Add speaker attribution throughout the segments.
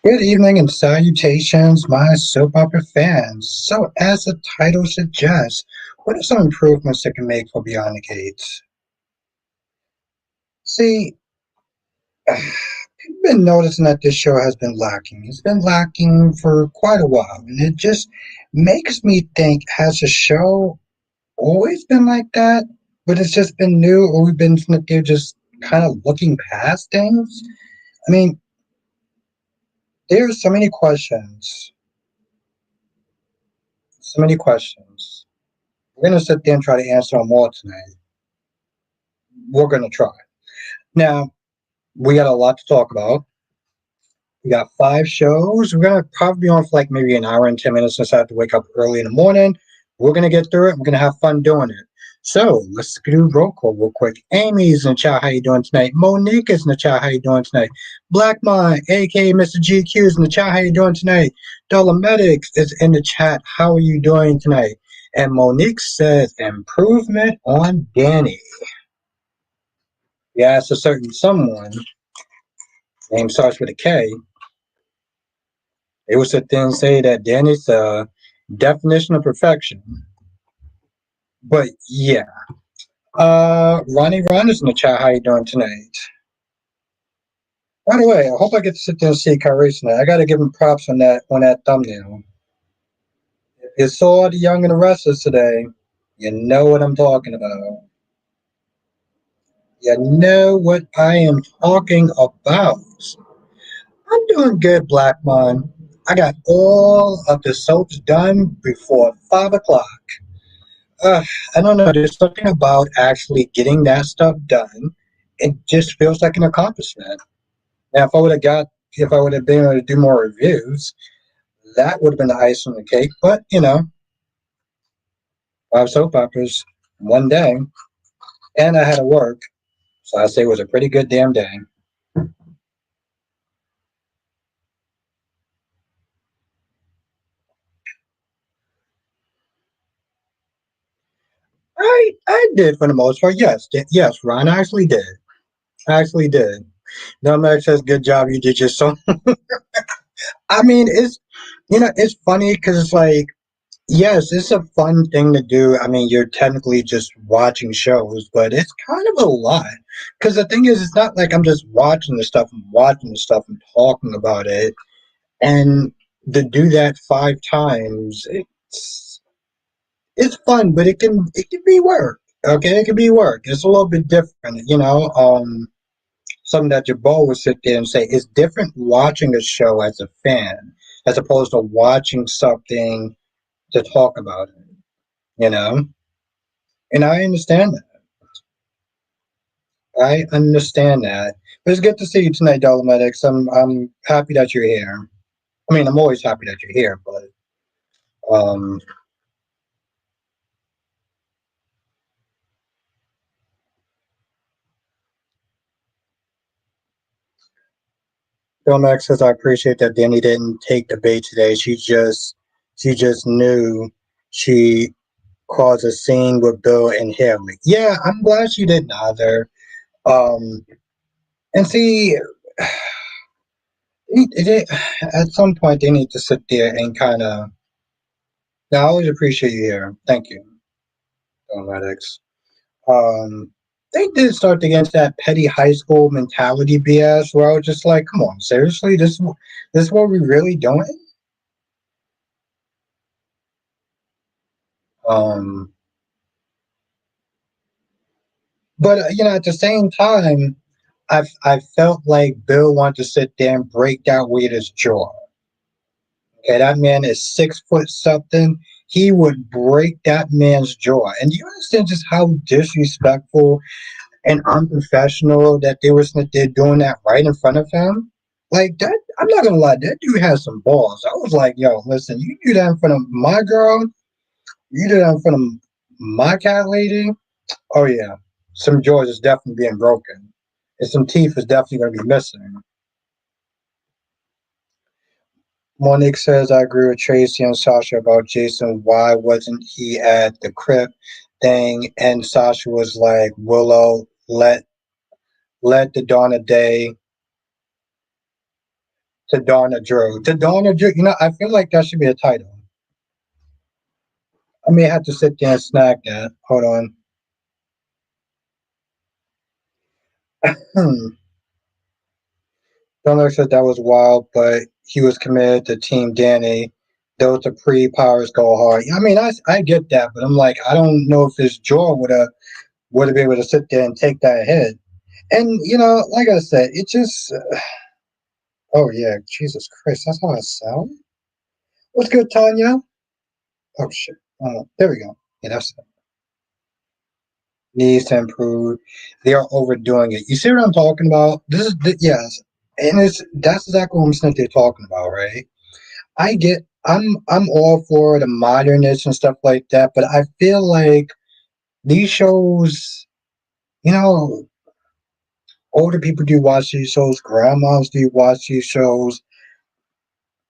Speaker 1: Good evening and salutations, my soap opera fans. So, as the title suggests, what are some improvements that can make for Beyond the Gates? See, I've been noticing that this show has been lacking. It's been lacking for quite a while, and it just makes me think: has the show always been like that? But it's just been new, or we've been just kind of looking past things? I mean, there's so many questions, so many questions. We're gonna sit there and try to answer them all tonight. We're gonna try. Now, we got a lot to talk about. We got 5 shows. We're gonna probably be on for like maybe an hour and 10 minutes since I have to wake up early in the morning. We're gonna get through it. We're gonna have fun doing it. So let's do roll call real quick. Amy's in the chat. How you doing tonight? Monique is in the chat. How you doing tonight? Black Mind, aka Mr. GQ, is in the chat. How you doing tonight? Dolomedics is in the chat. How are you doing tonight? And Monique says improvement on Danny. Yeah, it's a certain someone, name starts with a K. They would sit there and say that Danny's the definition of perfection. But yeah. Ronnie Ron is in the chat. How you doing tonight? By the way, I hope I get to sit there and see Kyrie tonight. I gotta give him props on that thumbnail. If you saw the Young and the Restless today, you know what I'm talking about. You know what I am talking about. I'm doing good, Black Man. I got all of the soaps done before 5 o'clock. Uh, I don't know. There's something about actually getting that stuff done. It just feels like an accomplishment. Now, if I would have been able to do more reviews, that would have been the ice on the cake. But 5 soap operas, one day, and I had to work, so I say it was a pretty good damn day. I did for the most part. Yes, yes, Ron actually did. I actually did. No, Max says good job. You did your song. I mean, it's funny because it's like, yes, it's a fun thing to do. I mean, you're technically just watching shows, but it's kind of a lot. Because the thing is, it's not like I'm just watching the stuff, I'm watching the stuff and talking about it. And to do that 5 times, it's fun, but it can be work. Okay, it can be work. It's a little bit different. Something that Jabal would sit there and say it's different watching a show as a fan as opposed to watching something to talk about it, you know? And I understand that. I understand that. But it's good to see you tonight, Dolomedics. I'm happy that you're here. I mean, I'm always happy that you're here, but um Dolomedics says I appreciate that Danny didn't take the bait today. She just knew she caused a scene with Bill and Haley. Yeah, I'm glad she didn't either. Um and see at some point they need to sit there and kind of. I always appreciate you here. Thank you, Domedics. Um, they did start to get into that petty high school mentality BS where I was just like, come on, seriously, this is what we really doing? Um, but at the same time, I felt like Bill wanted to sit there and break that weirder's jaw. Okay, that man is 6 foot something. He would break that man's jaw. And do you understand just how disrespectful and unprofessional that they were they're doing that right in front of him? Like that, I'm not gonna lie, that dude has some balls. I was like, yo, listen, you do that in front of my girl, you do that in front of my cat lady. Oh yeah, some jaws is definitely being broken, and some teeth is definitely gonna be missing. Monique says, I agree with Tracy and Sasha about Jason. Why wasn't he at the crypt thing? And Sasha was like, Willow, let the dawn of day To Donna Drew. To Donna Drew. You know, I feel like that should be a title. I may have to sit there and snack that. Hold on. Hmm. Donna said that was wild, but he was committed to Team Danny. Those the pre powers go hard. I mean, I get that, but I'm like, I don't know if his jaw would have been able to sit there and take that hit. And you know, like I said, it just. Oh yeah, Jesus Christ, that's how it sounds. What's good, Tanya? Oh shit. There we go. Yeah, that's needs to improve. They are overdoing it. You see what I'm talking about? Yes, and it's that's exactly what I'm saying they're talking about, right? I'm all for the modernness and stuff like that, but I feel like these shows, you know, older people do watch these shows, grandmas do watch these shows.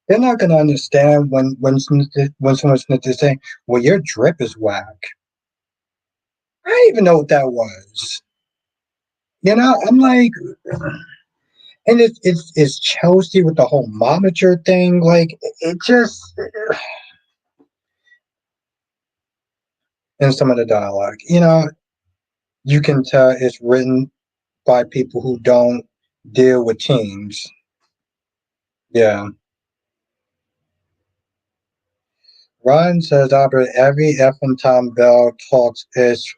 Speaker 1: They're not gonna understand when someone's saying, "Well, your drip is whack." I didn't even know what that was. You know, I'm like, and it's Chelsea with the whole momager thing. Like it just in some of the dialogue, you know, you can tell it's written by people who don't deal with teens. Yeah. Ryan says, Albert, every effing time Belle talks ish,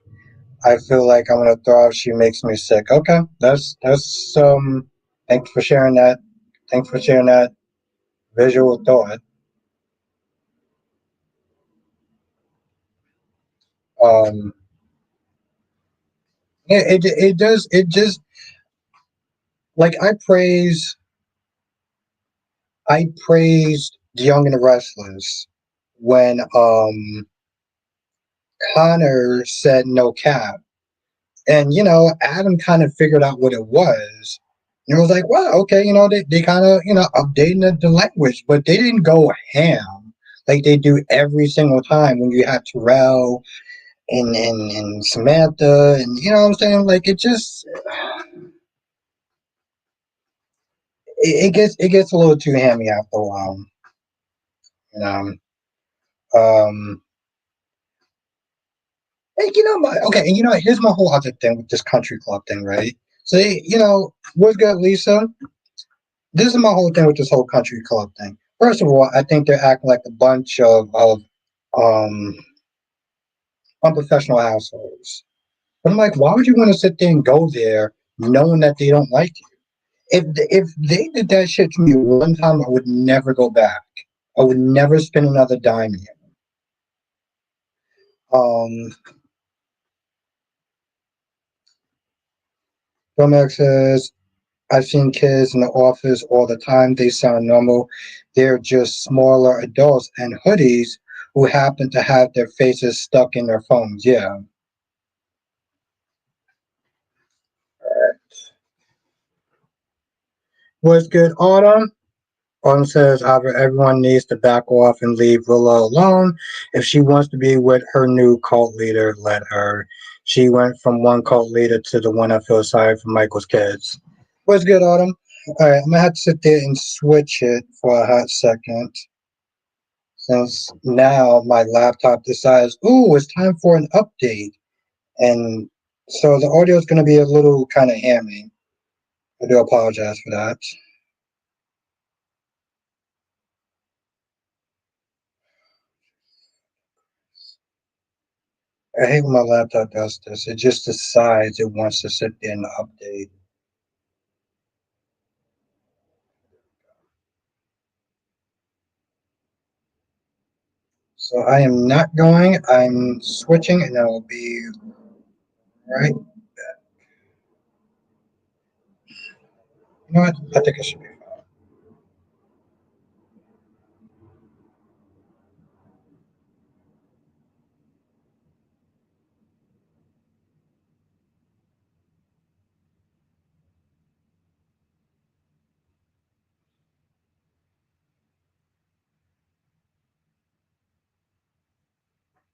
Speaker 1: I feel like I'm gonna throw up. She makes me sick. Okay, that's. Thanks for sharing that. Thanks for sharing that visual thought. Um, yeah, it does it just like I praised The Young and the Restless when Connor said no cap. And you know, Adam kind of figured out what it was. And it was like, well, okay, you know, they kind of, you know, updating the language, but they didn't go ham like they do every single time when you have Terrell and Samantha and you know what I'm saying? Like it just it gets a little too hammy after a while. You know. Um and you know my okay, and you know, here's my whole other thing with this country club thing, right? So you know, what's good, Lisa? This is my whole thing with this whole country club thing. First of all, I think they're acting like a bunch of um unprofessional assholes. But I'm like, why would you want to sit there and go there knowing that they don't like you? If they did that shit to me one time, I would never go back. I would never spend another dime again. Um, Domex says, I've seen kids in the office all the time. They sound normal. They're just smaller adults and hoodies who happen to have their faces stuck in their phones. Yeah. What's good, Autumn? Autumn says, however, everyone needs to back off and leave Willow alone. If she wants to be with her new cult leader, let her. She went from one cult leader to the one that feels sorry for Michael's kids. What's good, Autumn? All right, I'm gonna have to sit there and switch it for a hot second since now my laptop decides, ooh, it's time for an update. And so the audio is gonna be a little kind of hammy. I do apologize for that. I hate when my laptop does this. It just decides it wants to sit there and update. So I am not going. I'm switching, and I will be right. You know what? I think I should be fine.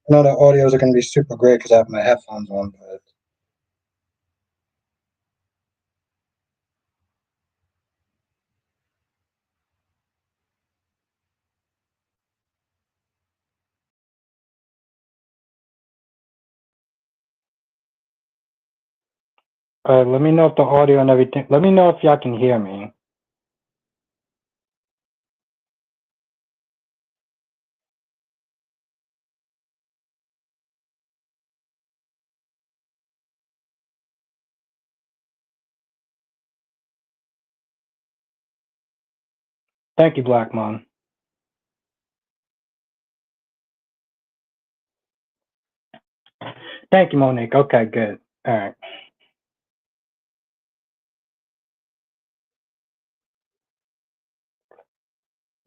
Speaker 1: I know the audios are going to be super great because I have my headphones on, but
Speaker 2: Let me know if the audio and everything. Let me know if y'all can hear me. Thank you, Black Mom. Thank you, Monique. Okay, good. All right.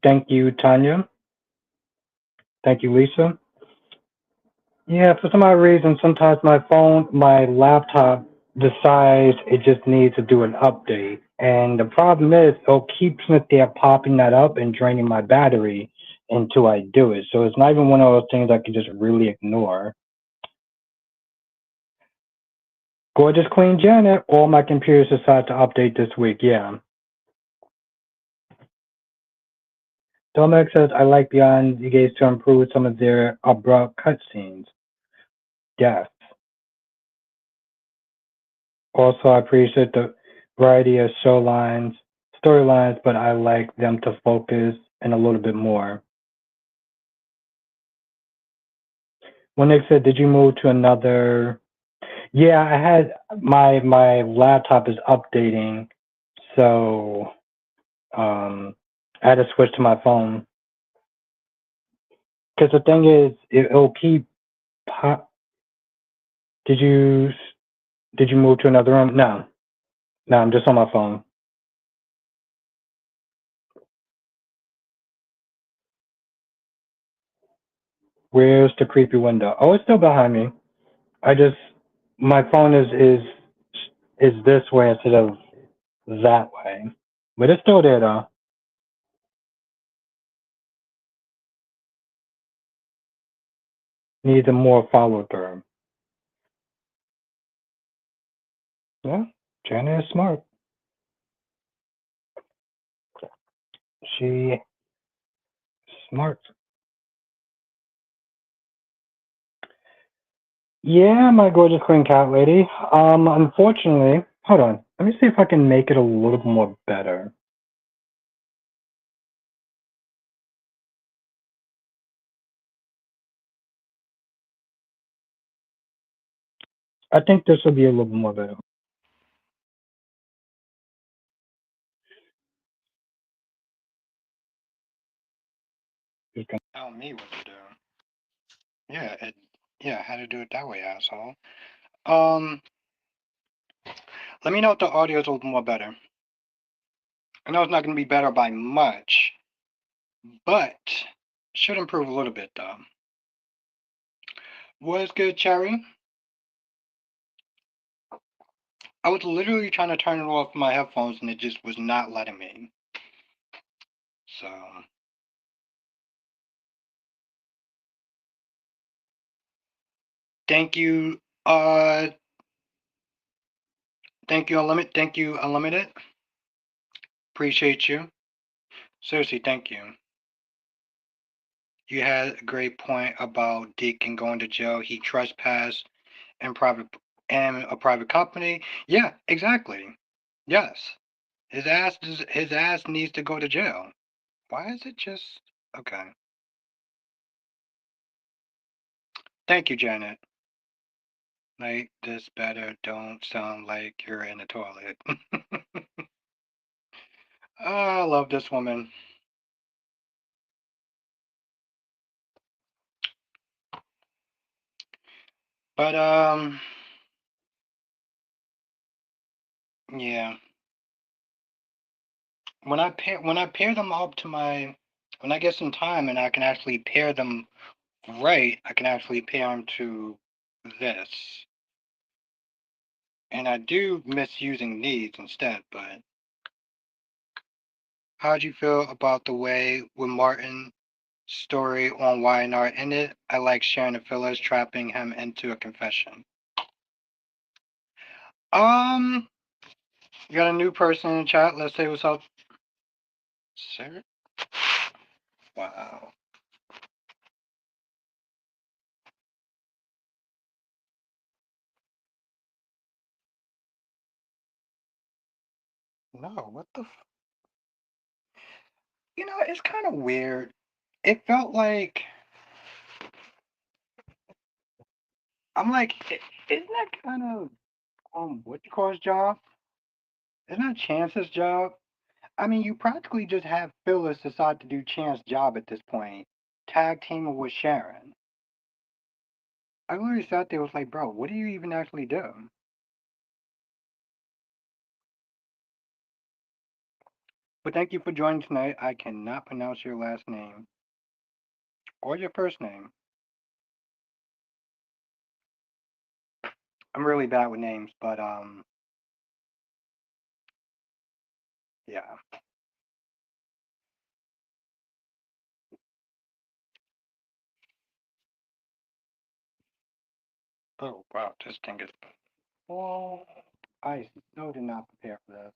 Speaker 2: Thank you, Tanya. Thank you, Lisa. Yeah, for some odd reason, sometimes my laptop decides it just needs to do an update. And the problem is, it'll keep sitting there popping that up and draining my battery until I do it. So it's not even one of those things I can just really ignore. Gorgeous Queen Janet, all my computers decide to update this week. Yeah. Dominic says, I like Beyond the Gates to improve some of their abrupt cutscenes. Yes. Also, I appreciate the variety of storylines, but I like them to focus in a little bit more. When they said, "Did you move to another?" Yeah, I had my laptop is updating, so I had to switch to my phone. Because the thing is, it'll keep. Pop- did you did you move to another room? No, no, I'm just on my phone. Where's the creepy window? Oh, it's still behind me. I just my phone is this way instead of that way, but it's still there though. Needs a more follow through. Yeah, Janet is smart. She smart. Yeah, my gorgeous queen cat lady. Unfortunately, hold on. Let me see if I can make it a little more better. I think this will be a little bit more better. You can tell me what to do. Yeah, yeah, how to do it that way, asshole. Um, Let me know if the audio is a little more better. I know it's not going to be better by much, but should improve a little bit though. What's good, Cherry? I was literally trying to turn it off my headphones and it just was not letting me. So thank you, thank you, Unlimited. Appreciate you. Seriously, thank you. You had a great point about Deacon going to jail. He trespassed in a private company. Yeah, exactly. Yes. His ass needs to go to jail. Why is it just okay? Thank you, Janet. Like this better don't sound like you're in the toilet. Oh, I love this woman. But yeah. When I pair them up to my when I get some time and I can actually pair them right, I can actually pair them to this. And I do miss using these instead, but how'd you feel about the way with Martin story on YNR ended? I like sharing the fillers trapping him into a confession. Um, you got a new person in the chat. Let's say what's up, sir. Wow. know. What the? It's kind of weird. It felt like I'm like, isn't that kind of what you call his job? Isn't that Chance's job? I mean, you practically just have Phyllis decide to do Chance's job at this point, tag teaming with Sharon. I literally sat there was like, bro, what do you even actually do? But thank you for joining tonight. I cannot pronounce your last name or your first name. I'm really bad with names, but yeah. Oh wow, this thing is. Oh, I so did not prepare for this.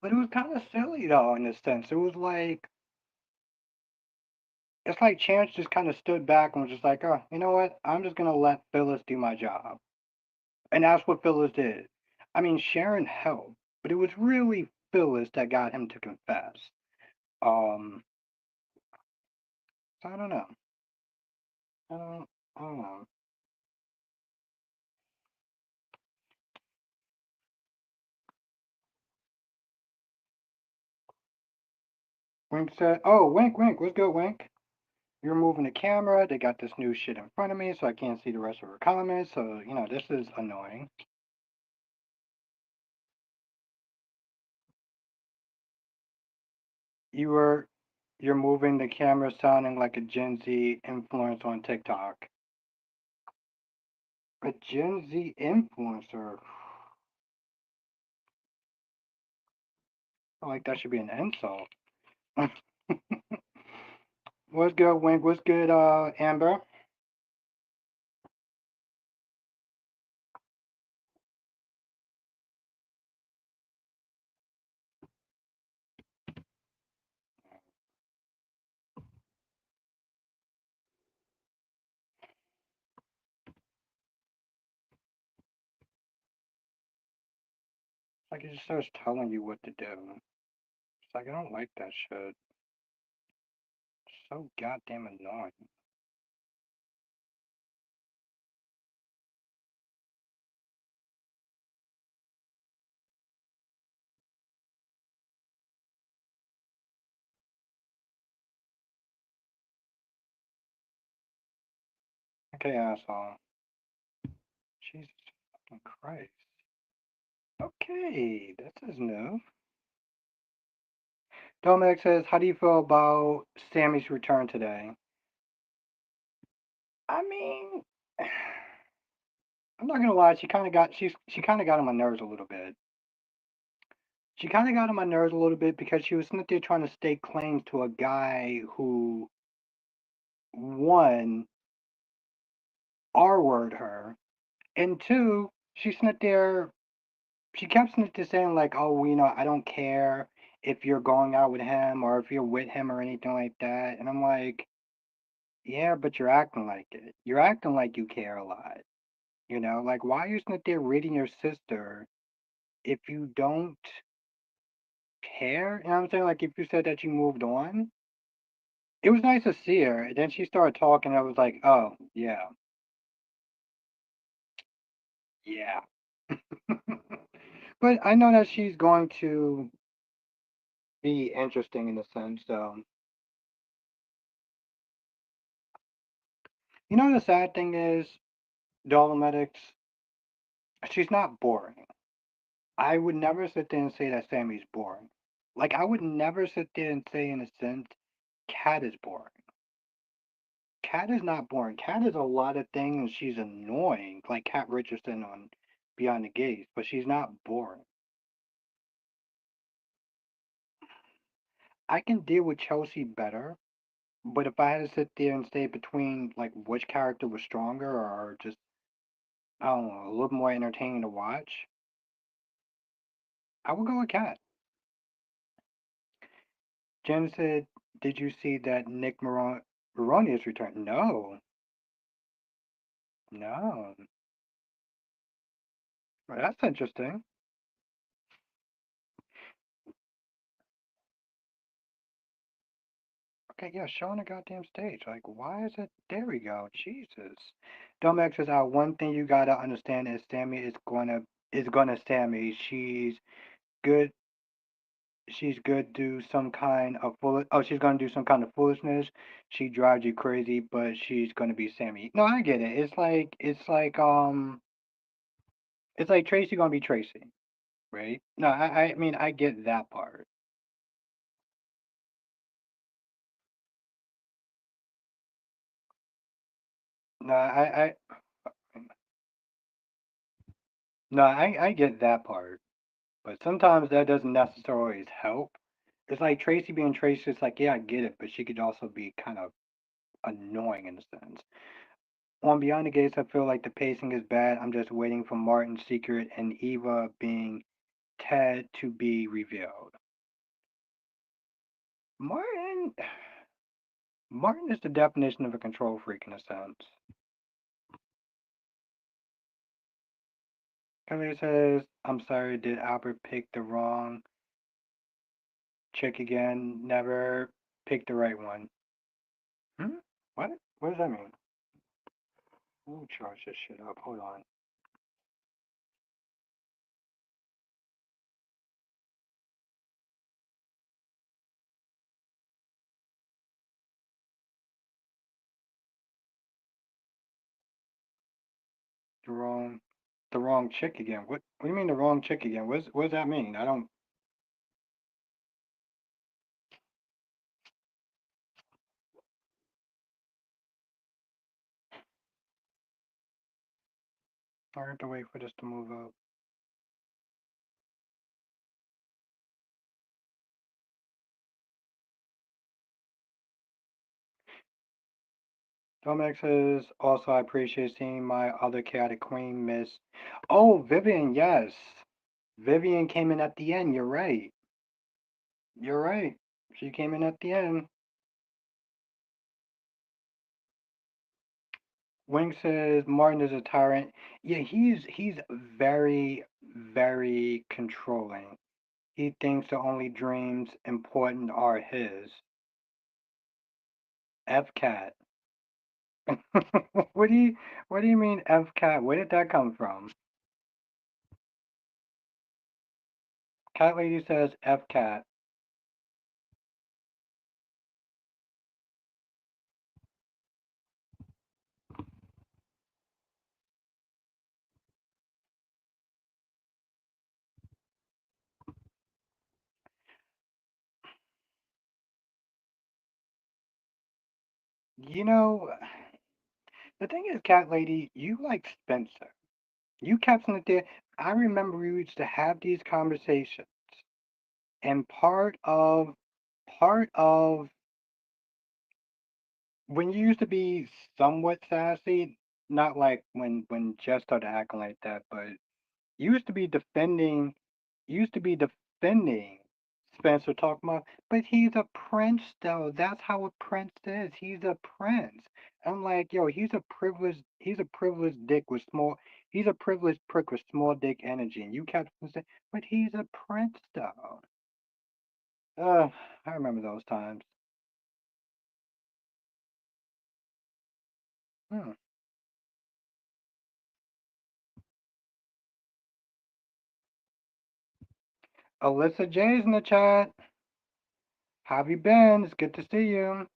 Speaker 2: But it was kind of silly though, in a sense. It was like it's like Chance just kind of stood back and was just like, oh, you know what? I'm just gonna let Phyllis do my job, and that's what Phyllis did. I mean, Sharon helped, but it was really Phyllis that got him to confess. Um, so I don't know. I don't. I don't know. Wink said, "Oh, Wink, Wink, what's good, Wink? You're moving the camera. They got this new shit in front of me, so I can't see the rest of her comments. So this is annoying." You were you're moving the camera sounding like a Gen Z influencer on TikTok. A Gen Z influencer? I like that should be an insult. What's good, Wink? What's good, Amber? Like it just starts telling you what to do. It's like I don't like that shit. It's so goddamn annoying. Okay, asshole. Jesus fucking Christ. Okay, this is new. Dominic says, "How do you feel about Sammy's return today?" I mean, I'm not gonna lie. She kind of got on my nerves a little bit. She kind of got on my nerves a little bit because she was sitting there trying to stake claims to a guy who one R-word her, and two, she sitting there. She kept sitting there saying like, "Oh, I don't care if you're going out with him or if you're with him or anything like that." And I'm like, "Yeah, but you're acting like it. You're acting like you care a lot." Like why are you sitting there reading your sister if you don't care? You know what I'm saying? Like if you said that you moved on, it was nice to see her. And then she started talking. I was like, oh yeah, yeah. But I know that she's going to be interesting in a sense. So the sad thing is, Dolomedics, she's not boring. I would never sit there and say that Sammy's boring. Like I would never sit there and say in a sense, Cat is boring. Cat is not boring. Cat is a lot of things. She's annoying, like Cat Richardson on Beyond the Gates, but she's not boring. I can deal with Chelsea better, but if I had to sit there and say between like which character was stronger or just I don't know, a little more entertaining to watch, I would go with Cat. Jen said, "Did you see that Nick Moran? Erroneous return. No, no. Well, that's interesting. Okay, yeah, show on the goddamn stage. Like, why is it? There we go. Jesus. Domex says, one thing you gotta understand is Sammy is gonna Sammy. Good. She's good. Do some kind of fool. Oh, she's gonna do some kind of foolishness. She drives you crazy, but she's gonna be Sammy. No, I get it. It's like Tracy gonna be Tracy, right? No, I mean I get that part. No, I get that part. But sometimes that doesn't necessarily always help. It's like Tracy being Tracy. It's like, yeah, I get it, but she could also be kind of annoying in a sense. On Beyond the Gates, I feel like the pacing is bad. I'm just waiting for Martin's secret and Eva being Ted to be revealed. Martin, Martin is the definition of a control freak in a sense. Kevin says, "I'm sorry, did Albert pick the wrong chick again? Never picked the right one." Hmm? What? What does that mean? Let me charge this shit up. Hold on. The wrong, the wrong chick again. What do you mean the wrong chick again? What does that mean? I don't. I have to wait for this to move up. Domex says, also, I appreciate seeing my other chaotic queen, Miss. Oh, Vivian, yes. Vivian came in at the end. You're right. You're right. She came in at the end. Wing says Martin is a tyrant. Yeah, he's very, very controlling. He thinks the only dreams important are his. F cat. what do you what do you mean F cat? Where did that come from? Cat lady says F cat. You know, the thing is, cat lady, you like Spencer. You kept it there. I remember we used to have these conversations, and part of when you used to be somewhat sassy, not like when Jess started acting like that, but you used to be defending, you used to be defending Spencer talking about, but he's a prince though. That's how a prince is. He's a prince. I'm like, yo, he's a privileged dick with small, he's a privileged prick with small dick energy, and you kept saying, but he's a prince though. I remember those times. Hmm. Alyssa J's in the chat. How have you been? It's good to see you.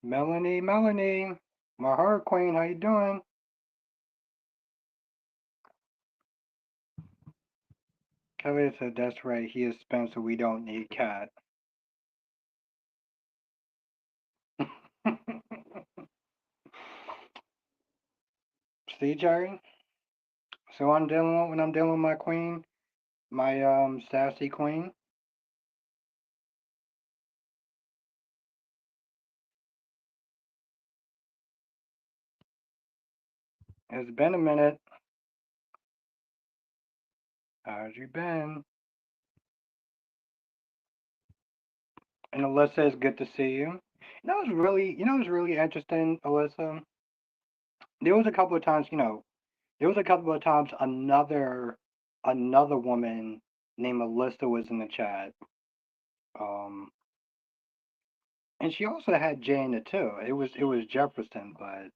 Speaker 2: Melanie, my heart queen, how you doing? Kelly said, that's right, he is Spencer, we don't need Cat. See, Jerry? So when I'm dealing with my queen, my sassy queen, it's been a minute. How's you been? And Alyssa, it's good to see you. It's really interesting, Alyssa. There was a couple of times, there was a couple of times another woman named Alyssa was in the chat. Um, and she also had Jay in it too. It was Jefferson, but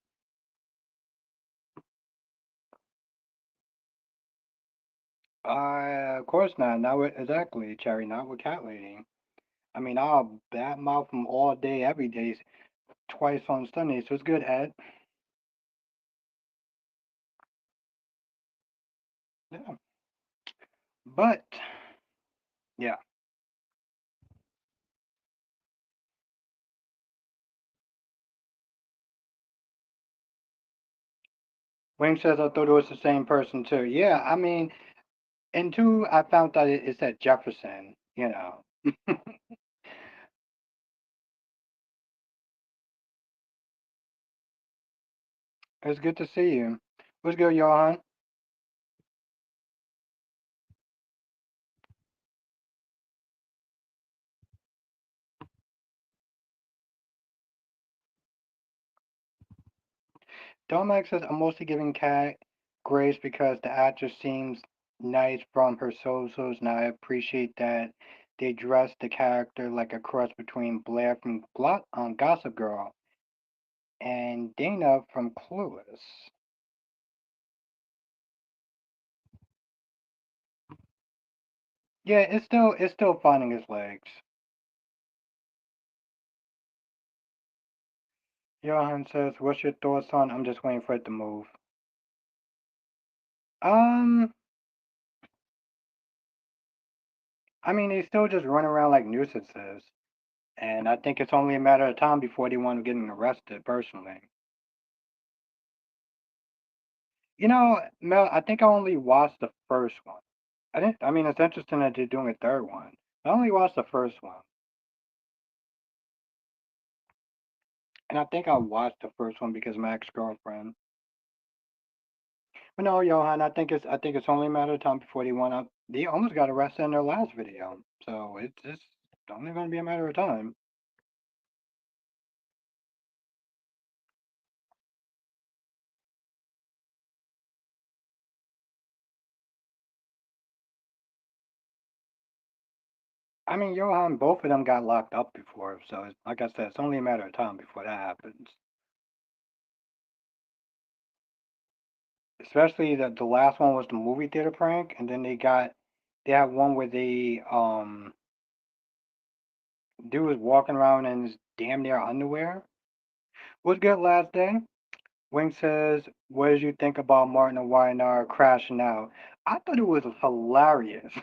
Speaker 2: of course not. Not with exactly, Cherry, not with Cat Lady. I mean, I'll bat mouth them all day, every day, twice on Sunday. So it's good, Ed. Yeah. But yeah, Wayne says I thought it was the same person too. Yeah, I mean, and two, I found out it said Jefferson. It's good to see you. What's good, Johan? Domax says I'm mostly giving Cat grace because the actress seems nice from her socials, and I appreciate that they dressed the character like a cross between Blair from Gossip Girl and Dana from Clueless. Yeah, it's still finding his legs. Johan says, "What's your thoughts on?" I'm just waiting for it to move. Um, I mean, they still just run around like nuisances, and I think it's only a matter of time before they want to get arrested. Personally, Mel, I think I only watched the first one. I didn't. I mean, it's interesting that they're doing a third one. I only watched the first one, and I think I watched the first one because my ex-girlfriend. But no, Johan, I think it's only a matter of time before they want to. They almost got arrested in their last video, so it's only going to be a matter of time. I mean, Johan, both of them got locked up before, so like I said, it's only a matter of time before that happens. Especially the last one was the movie theater prank, and then they had one where the dude was walking around in his damn near underwear. What's good, last day? Wing says, "What did you think about Martin and YNR crashing out?" I thought it was hilarious.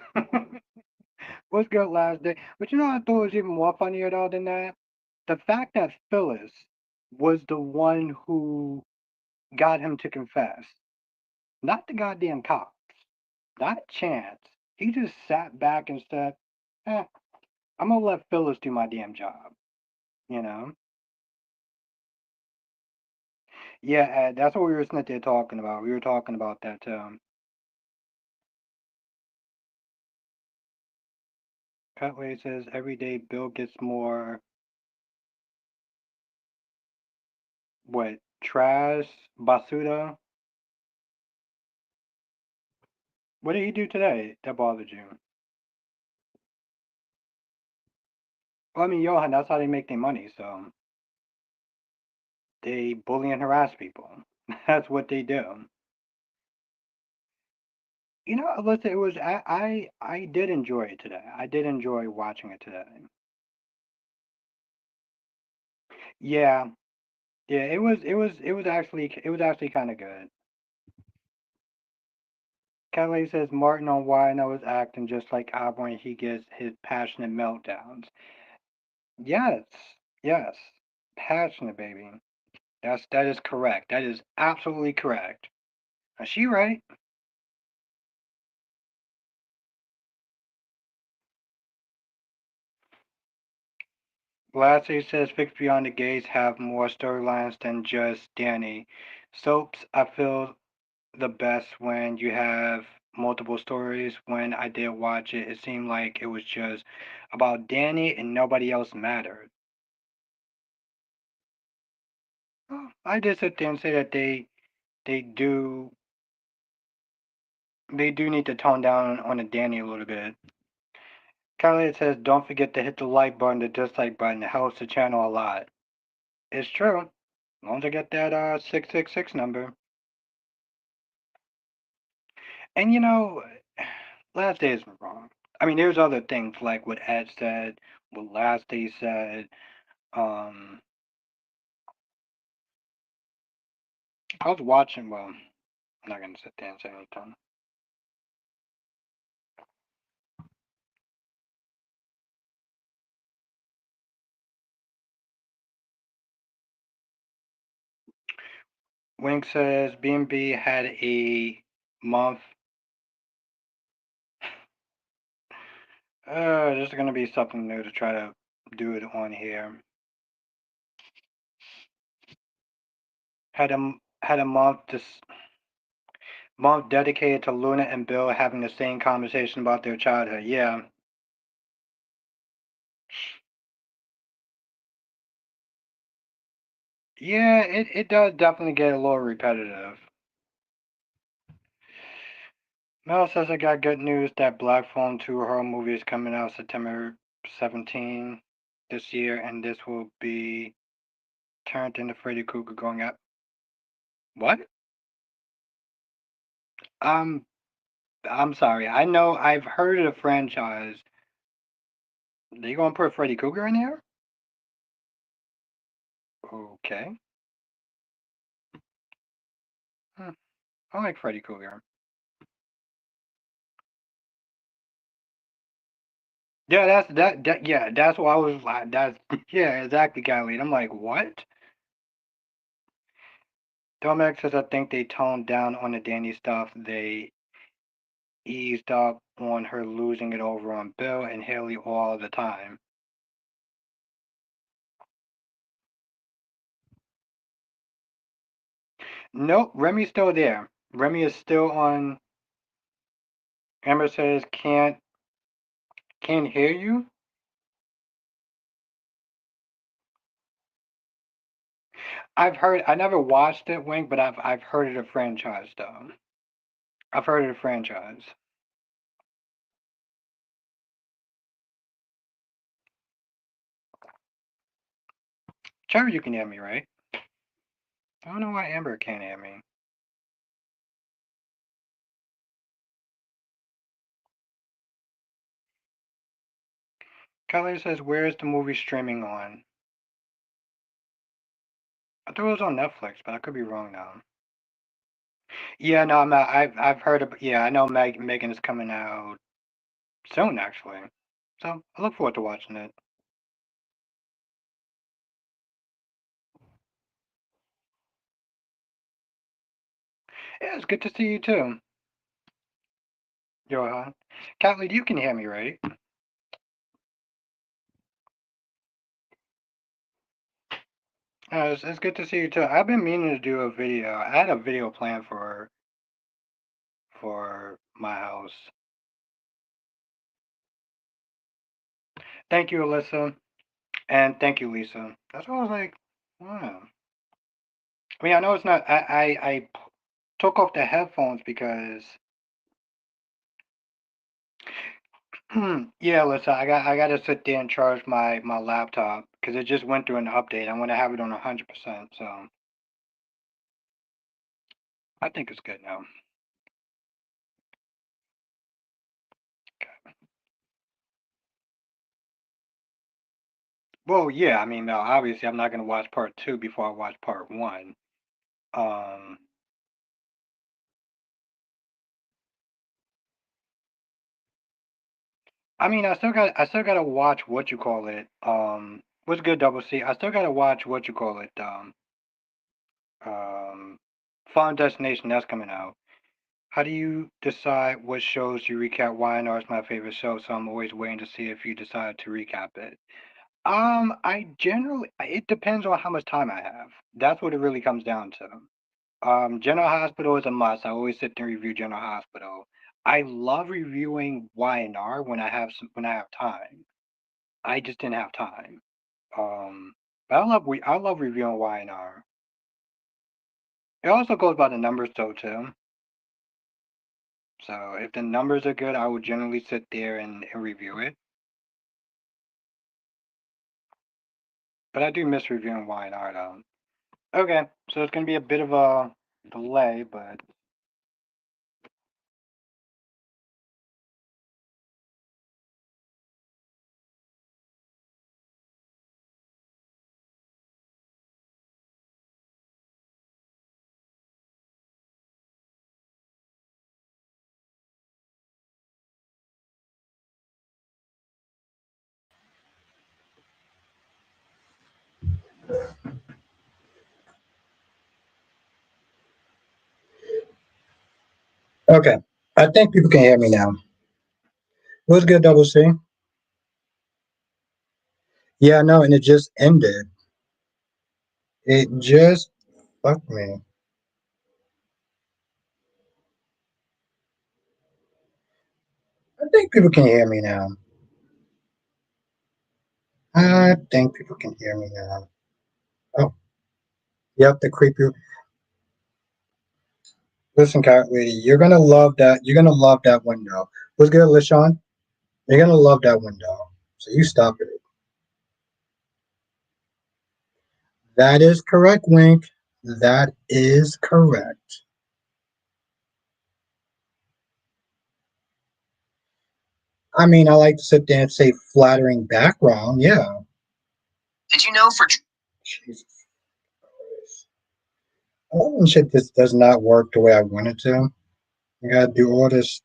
Speaker 2: What's good, last day? But I thought was even more funnier though than that. The fact that Phyllis was the one who got him to confess, not the goddamn cops, not Chance. He just sat back and said, "Eh, I'm gonna let Phyllis do my damn job." You know? Yeah, that's what we were sitting there talking about. We were talking about that too. Cutway says every day Bill gets more what trash basura. What did he do today that bothered you? Well, I mean, Johan, that's how they make their money. So they bully and harass people. That's what they do. Listen, it was I did enjoy it today. I did enjoy watching it today. Yeah, yeah, it was actually kind of good. Kelly says Martin on Wino is acting just like Ab when he gets his passionate meltdowns. Yes, yes, passionate baby. That is correct. That is absolutely correct. Is she right? Lastly, says Fix Beyond the Gates have more storylines than just Danny. Soaps, I feel the best when you have multiple stories. When I did watch it, it seemed like it was just about Danny and nobody else mattered. Well, I did sit there and say that they do they do need to tone down on the Danny a little bit. Kylie says, don't forget to hit the like button, the dislike button. It helps the channel a lot. It's true. Don't forget that 666 number. And last day isn't wrong. I mean, there's other things like what Ed said, what last day said. Um, I was watching. Well, I'm not gonna sit there and say anything. Wink says B&B had a month. This is gonna be something new to try to do it on here. Had a month dedicated to Luna and Bill having the same conversation about their childhood. Yeah. Yeah, it does definitely get a little repetitive. Mel says I got good news that Black Phone 2 horror movie is coming out September 17 this year, and this will be turned into Freddy Krueger going up. What? Um, I'm sorry. I know I've heard of the franchise. They gonna put Freddy Krueger in here? Okay. Hmm. I like Freddy Krueger. Yeah, yeah, that's what I was like. That's yeah, exactly, Kylie. I'm like, what? Domex says I think they toned down on the Danny stuff. They eased up on her losing it over on Bill and Haley all the time. Nope, Remy's still there. Remy is still on. Amber says can't hear you. I've heard. I never watched it, Wink, but I've heard of the franchise though. I've heard of the franchise. Cherry, you can hear me, right? I don't know why Amber can't hear me. Kelly says, "Where is the movie streaming on?" I thought it was on Netflix, but I could be wrong now. Yeah, no, I'm not. I've heard of. Yeah, I know Megan is coming out soon, actually. So I look forward to watching it. Yeah, it's good to see you too, Johan. Catley, you can hear me, right? It's good to see you too. I've been meaning to do a video. I had a video planned for my house. Thank you, Alyssa, and thank you, Lisa. That's what I was like. Wow. I mean, I know it's not. Took off the headphones because yeah, Alyssa, I got to sit there and charge my laptop because it just went through an update. I want to have it on 100%. So I think it's good now. Okay. Well, yeah, I mean, now obviously I'm not gonna watch part two before I watch part one. Um, I mean, I still gotta watch what you call it. What's good, Double C? I still gotta watch what you call it. Um, Final Destination that's coming out. How do you decide what shows you recap? YNR is my favorite show, so I'm always waiting to see if you decide to recap it. I generally it depends on how much time I have. That's what it really comes down to. General Hospital is a must. I always sit there and review General Hospital. I love reviewing Y&R when I have time. I just didn't have time. Um, but I love reviewing Y&R. It also goes by the numbers though too. So if the numbers are good, I would generally sit there and review it. But I do miss reviewing Y&R though. Okay, so it's gonna be a bit of a delay, but
Speaker 1: Okay, I think people can hear me now. What's good, Double C? Yeah, no, and it just ended. It just fucked me. I think people can hear me now. I think people can hear me now. Oh, yep, the creepy. Listen, cat lady, you're gonna love that. You're gonna love that window. What's good, LaShawn? You're gonna love that window. So you stop it. That is correct, Wink. That is correct. I mean, I like to sit there and say flattering background. Yeah. Did you know for Jesus Christ. Oh, shit, this does not work the way I want it to. I gotta do all this.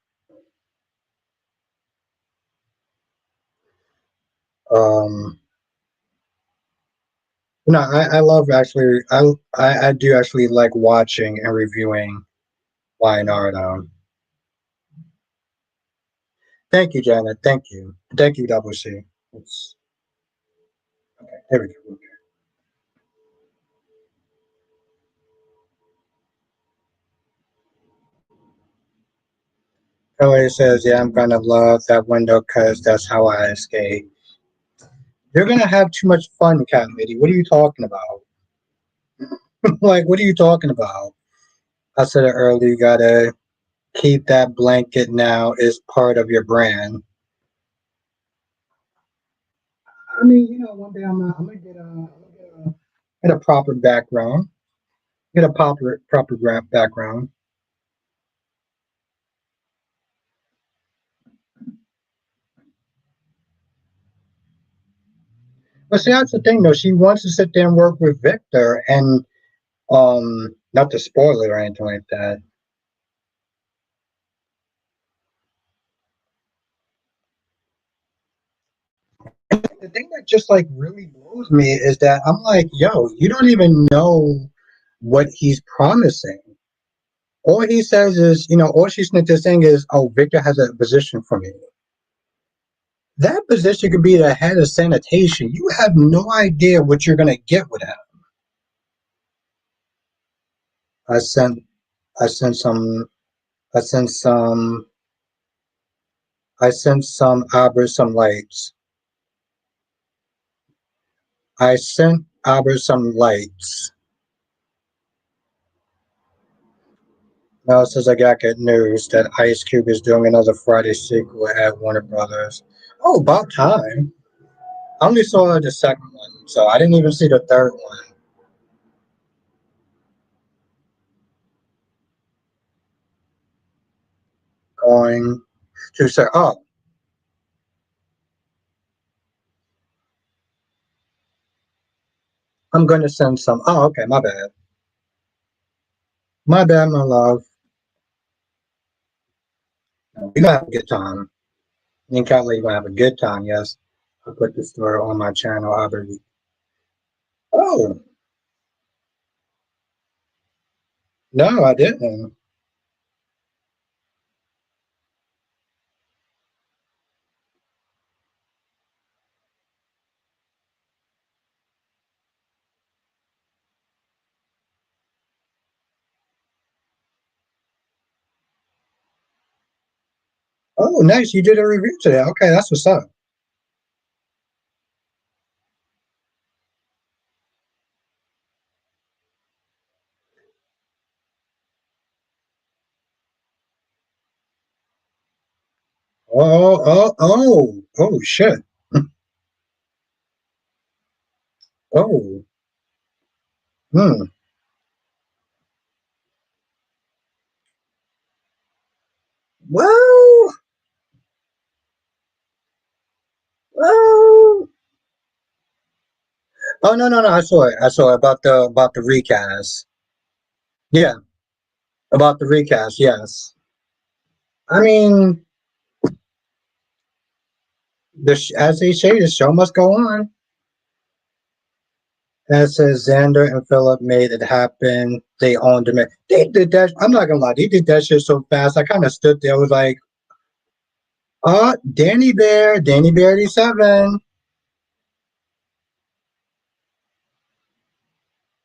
Speaker 1: Um, no, I love actually. I do actually like watching and reviewing Leonardo. Thank you, Janet. Thank you. Thank you, Double C. It's, okay, there we go. LA says, yeah, I'm gonna love that window because that's how I escape. You're gonna have too much fun, Cat Lady. What are you talking about? Like, what are you talking about? I said it earlier. You gotta keep that blanket now is part of your brand. I mean, one day I'm gonna get a proper background. Get a proper background. But see, that's the thing, though. She wants to sit there and work with Victor, and not to spoil it or anything like that. The thing that just like really blows me is that I'm like, yo, you don't even know what he's promising. All he says is, all she's saying is, oh, Victor has a position for me. That position could be the head of sanitation. You have no idea what you're gonna get with that. I sent, I sent some, I sent some, I sent some Abra some lights. I sent Abra some lights. Now it says I got good news that Ice Cube is doing another Friday sequel at Warner Brothers. Oh, about time. I only saw the second one, so I didn't even see the third one. Going to say, oh, I'm going to send some. Oh, okay, my bad. My bad, my love. We're going to have a good time. Me and Kelly are going to have a good time, yes. I'll put this story on my channel. Oh, no, I didn't. Oh, nice. You did a review today. Okay, that's what's up. Oh, shit. Oh, hmm. Well, well. Oh no, no, no. I saw it. I saw it about the recast. Yeah, about the recast. Yes. I mean, as they say, the show must go on. And it says Xander and Philip made it happen. They owned it. They did that. I'm not gonna lie. They did that shit so fast. I kind of stood there. I was like, "Oh, Danny Bear 87.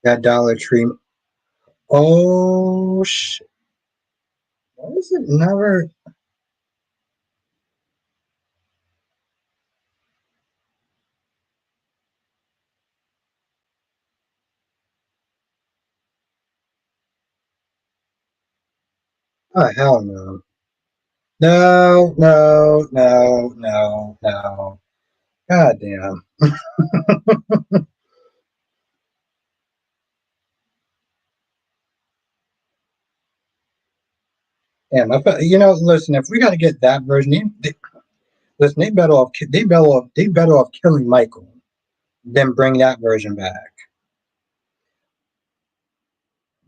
Speaker 1: That Dollar Tree. Oh, why is it never? Oh, hell no. No, no, no, no, no. God damn. Damn, listen, if we got to get that version, listen, they better off killing Michael than bring that version back.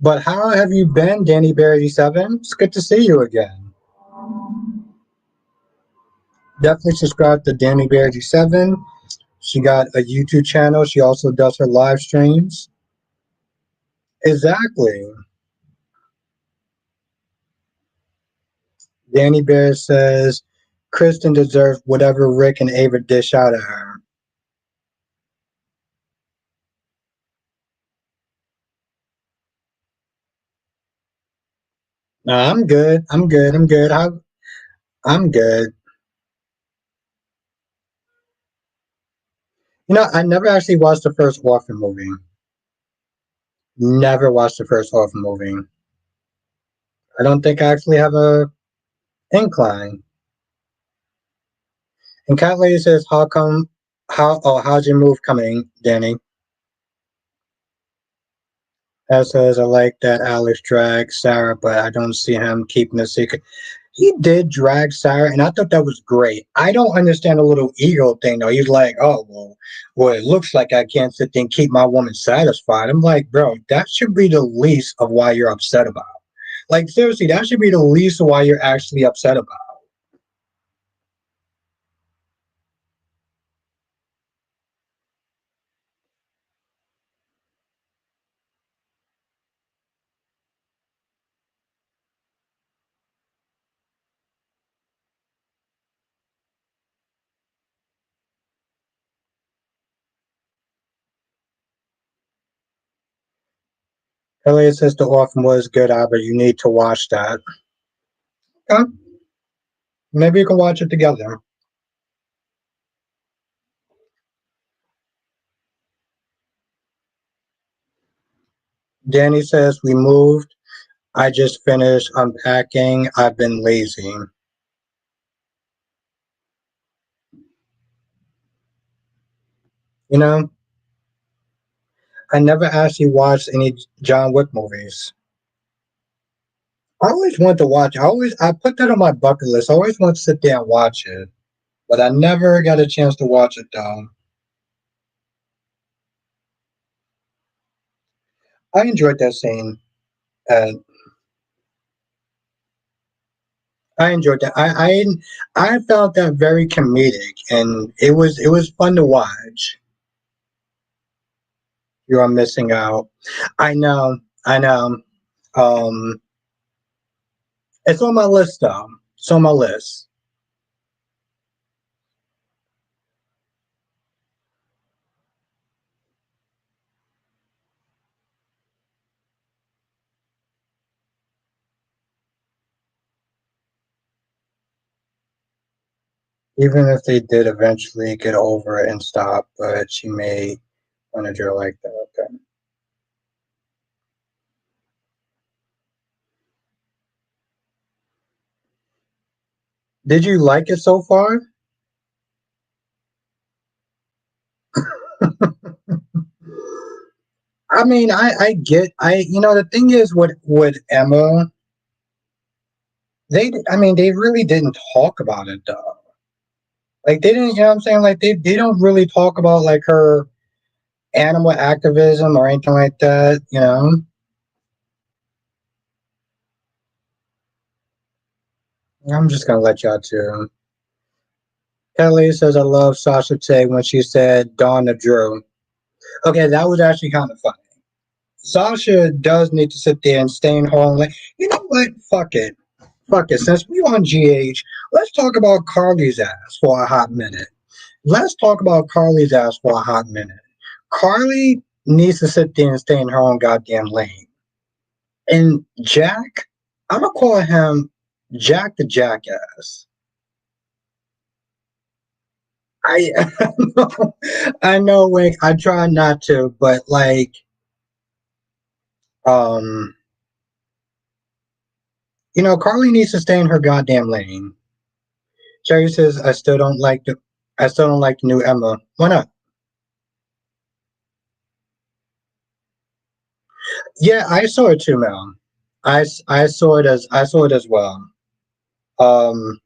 Speaker 1: But how have you been, Danny Bear 87? It's good to see you again. Definitely subscribe to Danny Bear 87. She got a YouTube channel. She also does her live streams. Exactly. Danny Bear says Kristen deserves whatever Rick and Ava dish out of her. No, I'm good. I'm good. I'm good. I'm good. I never actually watched the first Orphan movie. Never watched the first Orphan movie. I don't think I actually have a incline. And Cat Lady says, "How come? How's your move coming, Danny?" As says, "I like that Alex dragged Sarah, but I don't see him keeping a secret." He did drag Sarah, and I thought that was great. I don't understand the little ego thing though. He's like, "Oh well, it looks like I can't sit there and keep my woman satisfied." I'm like, bro, that should be the least of why you're upset about. Like seriously, that should be the least of why you're actually upset about. Elliot says the orphan was good, Albert. You need to watch that. Okay. Maybe you can watch it together. Danny says we moved. I just finished unpacking. I've been lazy. You know, I never actually watched any John Wick movies. I always want to watch. I put that on my bucket list. I always want to sit there and watch it, but I never got a chance to watch it though. I enjoyed that scene. And I enjoyed that. I found that very comedic, and it was fun to watch. You are missing out. I know. I know. Um, it's on my list though. It's on my list. Even if they did eventually get over it and stop, but she may want to drill like that. Okay. Did you like it so far? I mean, I get, the thing is with Emma, I mean, they really didn't talk about it though. Like they didn't, you know what I'm saying? Like they don't really talk about like her animal activism or anything like that, you know? I'm just gonna let y'all too. Kelly says I love Sasha Tay when she said Donna Drew. Okay, that was actually kind of funny. Sasha does need to sit there and stay in home. Like, you know what? Fuck it. Fuck it. Since we on GH, let's talk about Carly's ass for a hot minute. Let's talk about Carly's ass for a hot minute. Carly needs to sit there and stay in her own goddamn lane. And Jack, I'm gonna call him Jack the Jackass. I I know, like I try not to, but like, um, Carly needs to stay in her goddamn lane. Cherry says, I still don't like the new Emma. Why not? Yeah, I saw it too, Mel. I saw it as well. Um,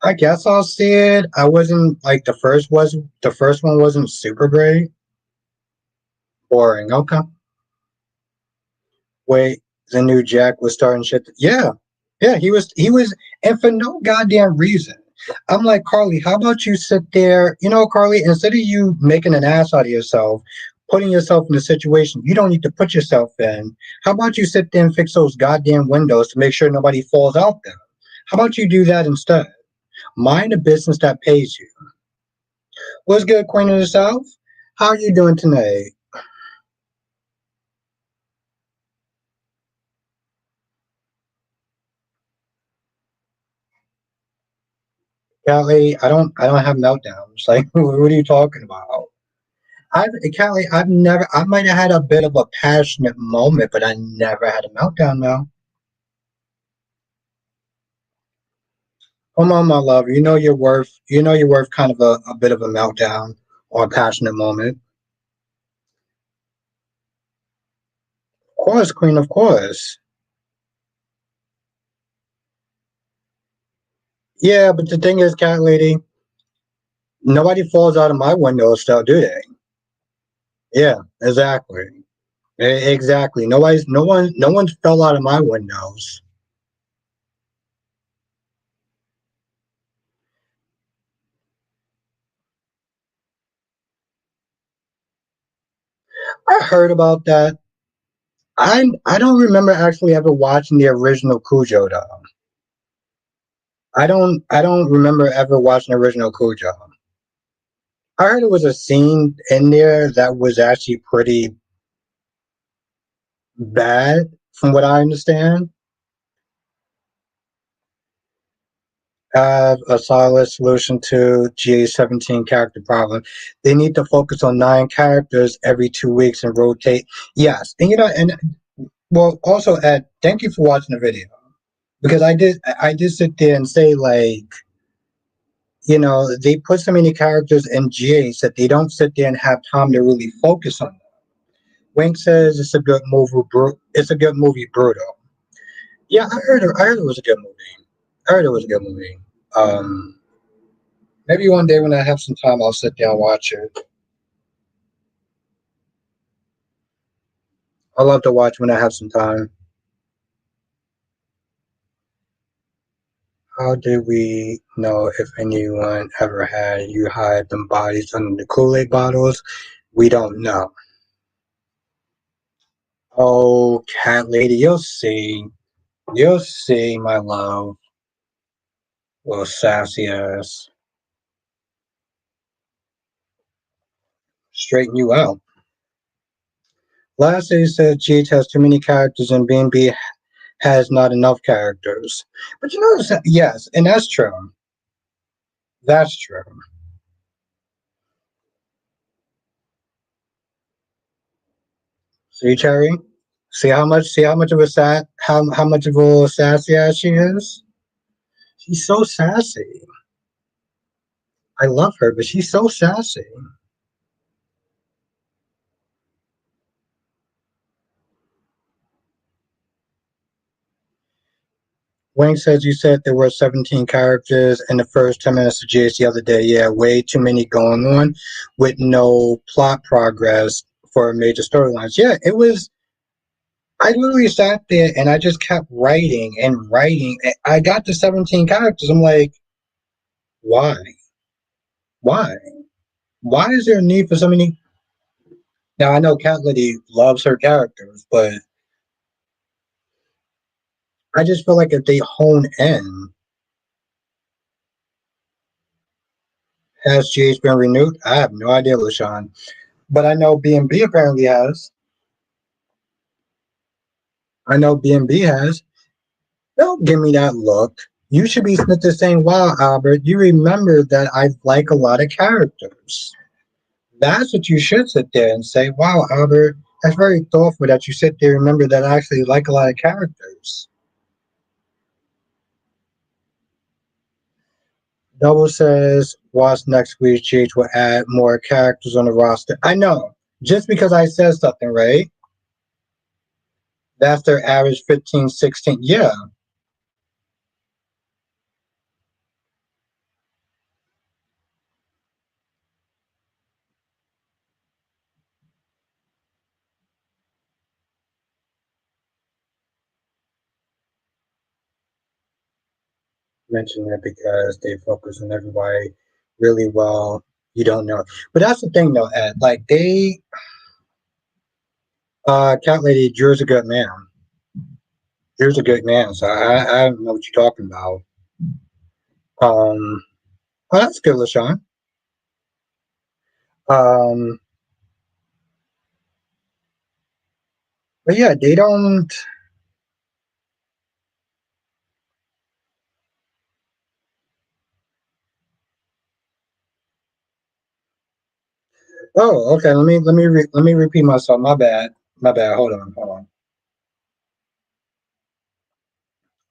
Speaker 1: I guess I'll see it. I wasn't like the first one wasn't super great. Boring. Okay. Wait, the new Jack was starting shit. Yeah, yeah, he was, and for no goddamn reason. I'm like, Carly, how about you sit there? Carly, instead of you making an ass out of yourself, putting yourself in a situation you don't need to put yourself in, how about you sit there and fix those goddamn windows to make sure nobody falls out there? How about you do that instead? Mind a business that pays you. What's good, Queen of the South? How are you doing tonight? Callie, I don't have meltdowns. Like, what are you talking about? Callie, I might have had a bit of a passionate moment, but I never had a meltdown now. Come on, my love. You know you're worth kind of a bit of a meltdown or a passionate moment. Of course, Queen, of course. Yeah, but the thing is, cat lady, nobody falls out of my window still, do they? Yeah, exactly. Exactly. No one fell out of my windows. I heard about that. I don't remember actually ever watching the original Cujo though. I don't remember ever watching the original Cujo. I heard it was a scene in there that was actually pretty bad, from what I understand. Have a solid solution to GA17 character problem. They need to focus on 9 characters every 2 weeks and rotate. Yes, and well, also Ed, thank you for watching the video because I did sit there and say like, they put so many characters in GAs that they don't sit there and have time to really focus on them. Wink says it's a good movie. It's a good movie, Brutal. Yeah, I heard it was a good movie. I heard it was a good movie. Um, Maybe one day when I have some time, I'll sit down and watch it. I love to watch when I have some time. How did we know if anyone ever had you hide them bodies under the Kool-Aid bottles? We don't know. Oh, cat lady, you'll see. You'll see, my love. Little sassy ass. Straighten you out. Lastly, said Cheech has too many characters and B&B has not enough characters. But you know, yes, and that's true. That's true. See, Cherry. See how much of a how much of a sassy ass she is. She's so sassy. I love her, but she's so sassy. Wayne says you said there were 17 characters in the first 10 minutes of GH the other day. Yeah, way too many going on with no plot progress for major storylines. Yeah, it was. I literally sat there and I just kept writing and writing. I got to 17 characters. I'm like, why? Why? Why is there a need for so many? Now, I know Cat Lady loves her characters, but I just feel like if they hone in, has GH been renewed? I have no idea, LaShawn. But I know B&B apparently has. I know B&B has. Don't give me that look. You should be sitting there saying, wow, Albert, you remember that I like a lot of characters. That's what you should sit there and say, wow, Albert, that's very thoughtful that you sit there and remember that I actually like a lot of characters. Double says, watch next week, GH will add more characters on the roster. I know. Just because I said something, right? That's their average 15, 16. Yeah. Mention it because they focus on everybody really well. You don't know. But that's the thing though, Ed. Like Cat Lady, Drew's a good man. Drew's a good man. So I don't know what you're talking about. Oh, that's good, LaShawn. Um, but yeah, they don't. Oh, okay. Let me repeat myself. My bad. My bad. Hold on.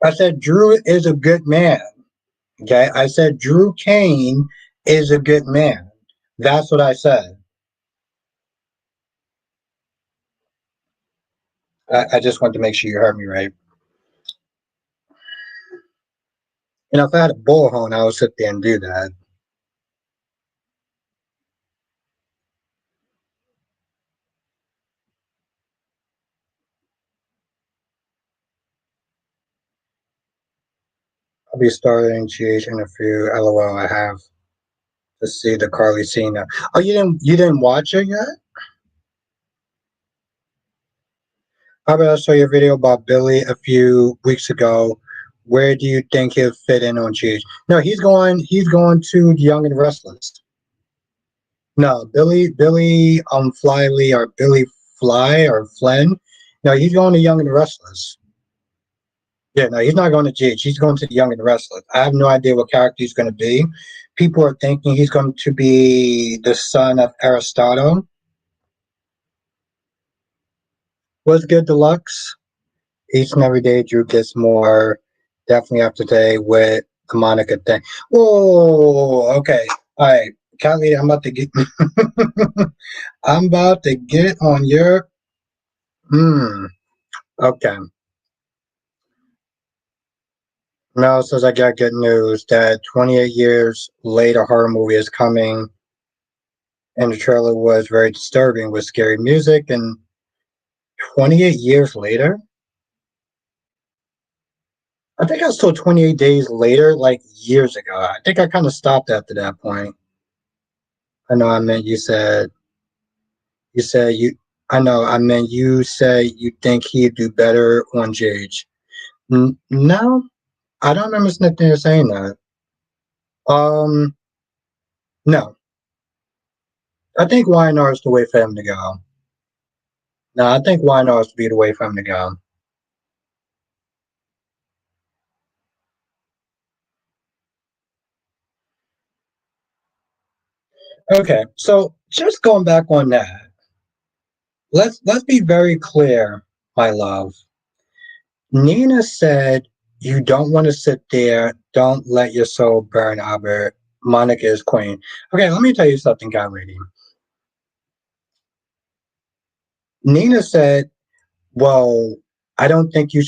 Speaker 1: I said Drew is a good man. Okay, I said Drew Kane is a good man. That's what I said. I just wanted to make sure you heard me right. And if I had a bullhorn, I would sit there and do that. I'll be starting GH in a few. LOL. I have to see the Carly scene now. Oh, you didn't watch it yet? How about I saw your video about Billy a few weeks ago? Where do you think he'll fit in on GH? No, he's going to the Young and Restless. No, Billy Flyly or Billy Fly or Flynn. No, he's going to Young and the Restless. Yeah, no, he's not going to GH. He's going to the Young and the Restless. I have no idea what character he's going to be. People are thinking he's going to be the son of Aristotle. Was good deluxe. Each and every day, Drew gets more. Definitely up to date with the Monica thing. Whoa, okay, all right, Kelly, I'm about to get. I'm about to get on your. Hmm. Okay. Mel says I got good news that 28 years later horror movie is coming, and the trailer was very disturbing with scary music. And 28 years later, I think I was told 28 days later, like years ago. I think I kind of stopped after that point. I know I meant you. I know I meant you say you think he'd do better on JH. No, I don't remember sitting there saying that. Um, no, I think YNR is the way for him to go. No, I think YNR is to be the way for him to go. Okay, so just going back on that, let's be very clear, my love. Nina said you don't want to sit there, don't let your soul burn, Albert. Monica is queen. Okay, let me tell you something, guy lady. Nina said, well, I don't think you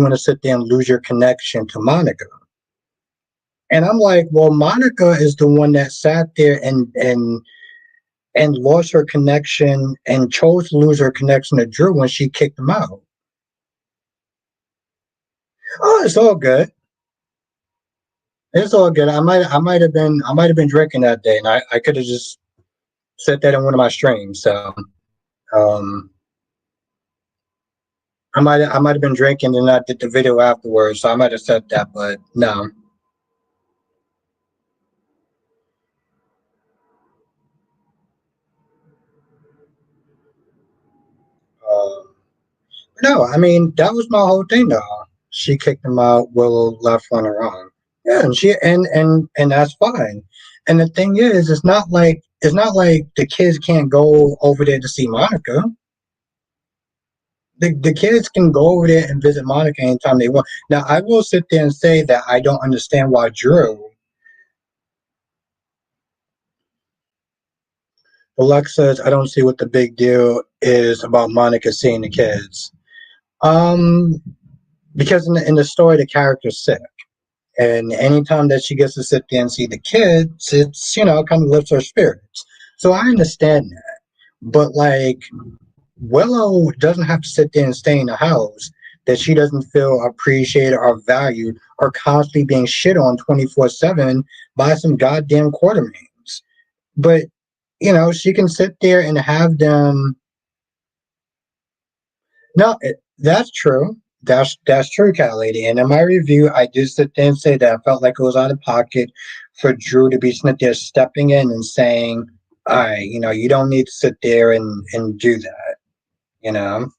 Speaker 1: want to sit there and lose your connection to Monica. And I'm like, well, Monica is the one that sat there and lost her connection and chose to lose her connection to Drew when she kicked him out. Oh, it's all good. It's all good. I might have been drinking that day, and I could have just said that in one of my streams. So um, I might have been drinking, and I did the video afterwards. So I might have said that, but no. Um, no, I mean that was my whole thing. Though she kicked him out, Willow left on her own. Yeah, and she and that's fine. And the thing is, it's not like the kids can't go over there to see Monica. The kids can go over there and visit Monica anytime they want. Now, I will sit there and say that I don't understand why Drew, Alexa says, I don't see what the big deal is about Monica seeing the kids. Um, because in the story, the character's sick. And anytime that she gets to sit there and see the kids, it's, kind of lifts her spirits. So I understand that. But like, Willow doesn't have to sit there and stay in the house that she doesn't feel appreciated or valued or constantly being shit on 24/7 by some goddamn quartermains. But, she can sit there and have them. No, that's true. That's true, cat lady. And in my review, I did sit there and say that I felt like it was out of pocket for Drew to be sitting there stepping in and saying, "All right, you don't need to sit there and do that." You know,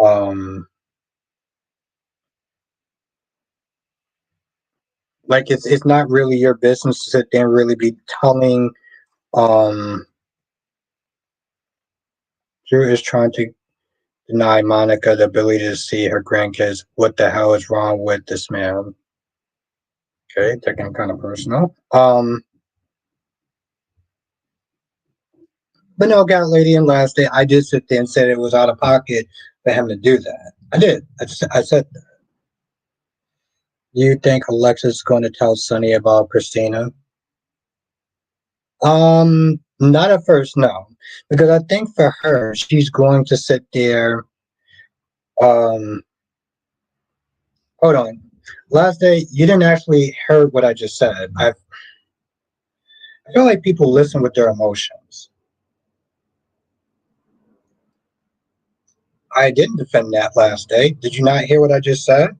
Speaker 1: um, like it's not really your business to sit there and really be telling. Um, Drew is trying to deny Monica the ability to see her grandkids. What the hell is wrong with this man? Okay, taking kind of personal. But no, got lady and last day, I did sit there and said it was out of pocket for him to do that. I did. I said, do you think Alexa's going to tell Sonny about Christina? Not at first, no, because I think for her, she's going to sit there. Um, hold on. Last day, you didn't actually hear what I just said. I feel like people listen with their emotions. I didn't defend that last day. Did you not hear what I just said?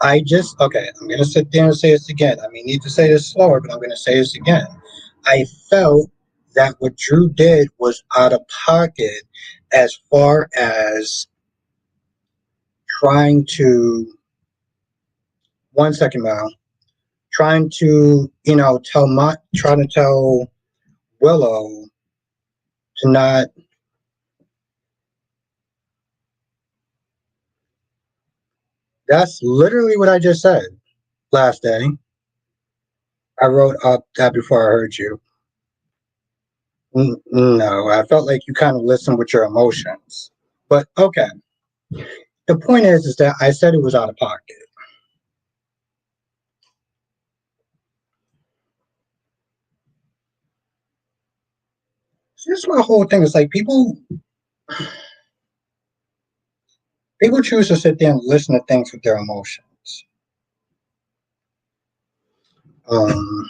Speaker 1: Okay, I'm going to sit there and say this again. I may need to say this slower, but I'm going to say this again. I felt that what Drew did was out of pocket as far as trying to, one second now, trying to, trying to tell Willow to not, that's literally what I just said last day. I wrote up that before I heard you. No, I felt like you kind of listened with your emotions. But okay, the point is that I said it was out of pocket. So this is my whole thing. It's like people choose to sit there and listen to things with their emotions. Um,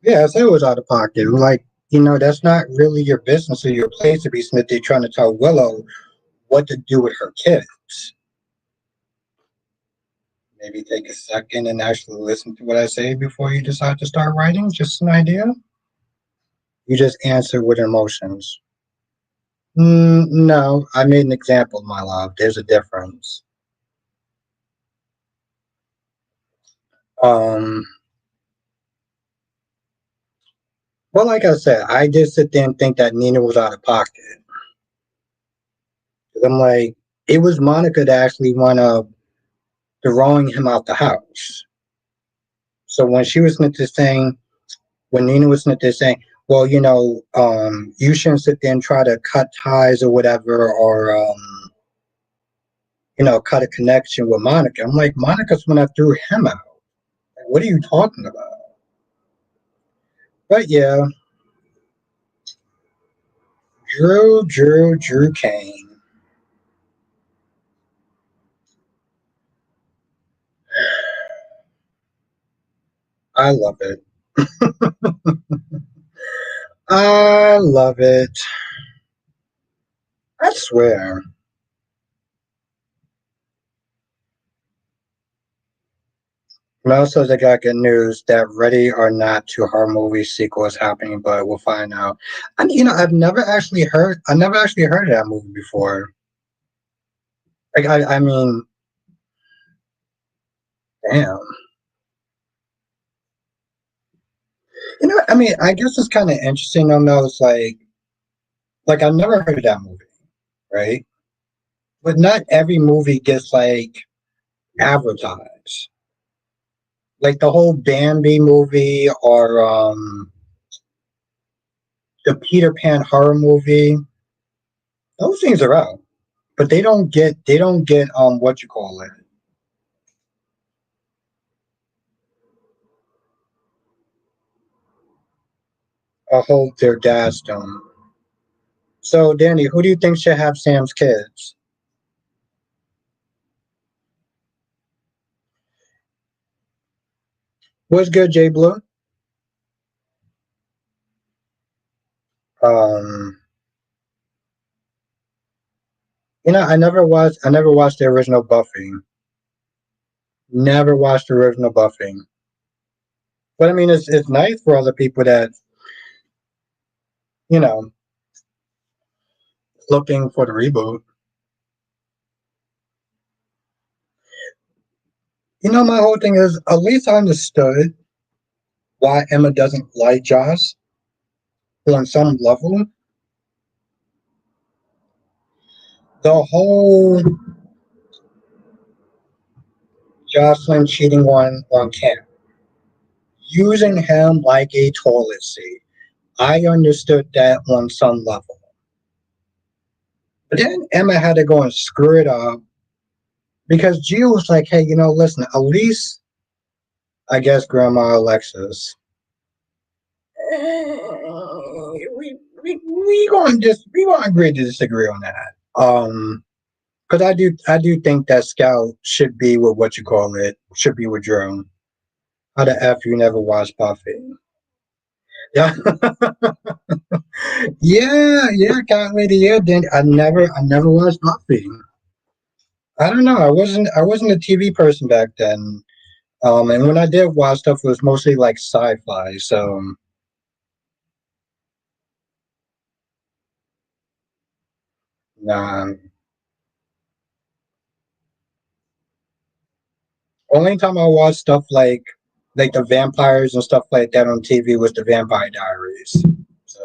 Speaker 1: yeah, I said it was out of pocket. Like, that's not really your business or your place to be sitting there trying to tell Willow what to do with her kids. Maybe take a second and actually listen to what I say before you decide to start writing. Just an idea. You just answer with emotions. No, I made an example, my love. There's a difference. Um, Well, like I said, I did sit there and think that Nina was out of pocket. 'Cause I'm like, it was Monica that actually wound up throwing him out the house. So when she was into saying, when Nina was into saying, well, you shouldn't sit there and try to cut ties or whatever, or cut a connection with Monica. I'm like, Monica's when I threw him out. Like, what are you talking about? But yeah, Drew Kane. I love it. I love it. I swear. Mel says I got good news that Ready or Not to Horror movie sequel is happening, but we'll find out. And I never actually heard of that movie before. Like I mean, damn. I mean, I guess it's kind of interesting though. Mel, it's like I've never heard of that movie, right? But not every movie gets like advertised. Like the whole Bambi movie or the Peter Pan horror movie, those things are out. But they don't get what you call it. I hope their dads don't. So Danny, who do you think should have Sam's kids? What's good, Jay Blue? Um I never watched the original Buffy. Never watched the original Buffy. But I mean it's nice for other people that, you know, looking for the reboot. My whole thing is at least I understood why Emma doesn't like Josh on some level. The whole Jocelyn cheating on Cam, using him like a toilet seat. I understood that on some level. But then Emma had to go and screw it up because Gio was like, hey, listen, at least I guess Grandma Alexis. We gonna agree to disagree on that. Because I do think that Scout should be with what you call it, should be with Jerome. How the F you never watched Buffy? Yeah, yeah, Cat Lady, yeah. Then I never watched Buffy. I don't know. I wasn't a TV person back then. And when I did watch stuff, it was mostly like sci-fi. So, nah. Only time I watched stuff like the vampires and stuff like that on TV was the Vampire Diaries. So,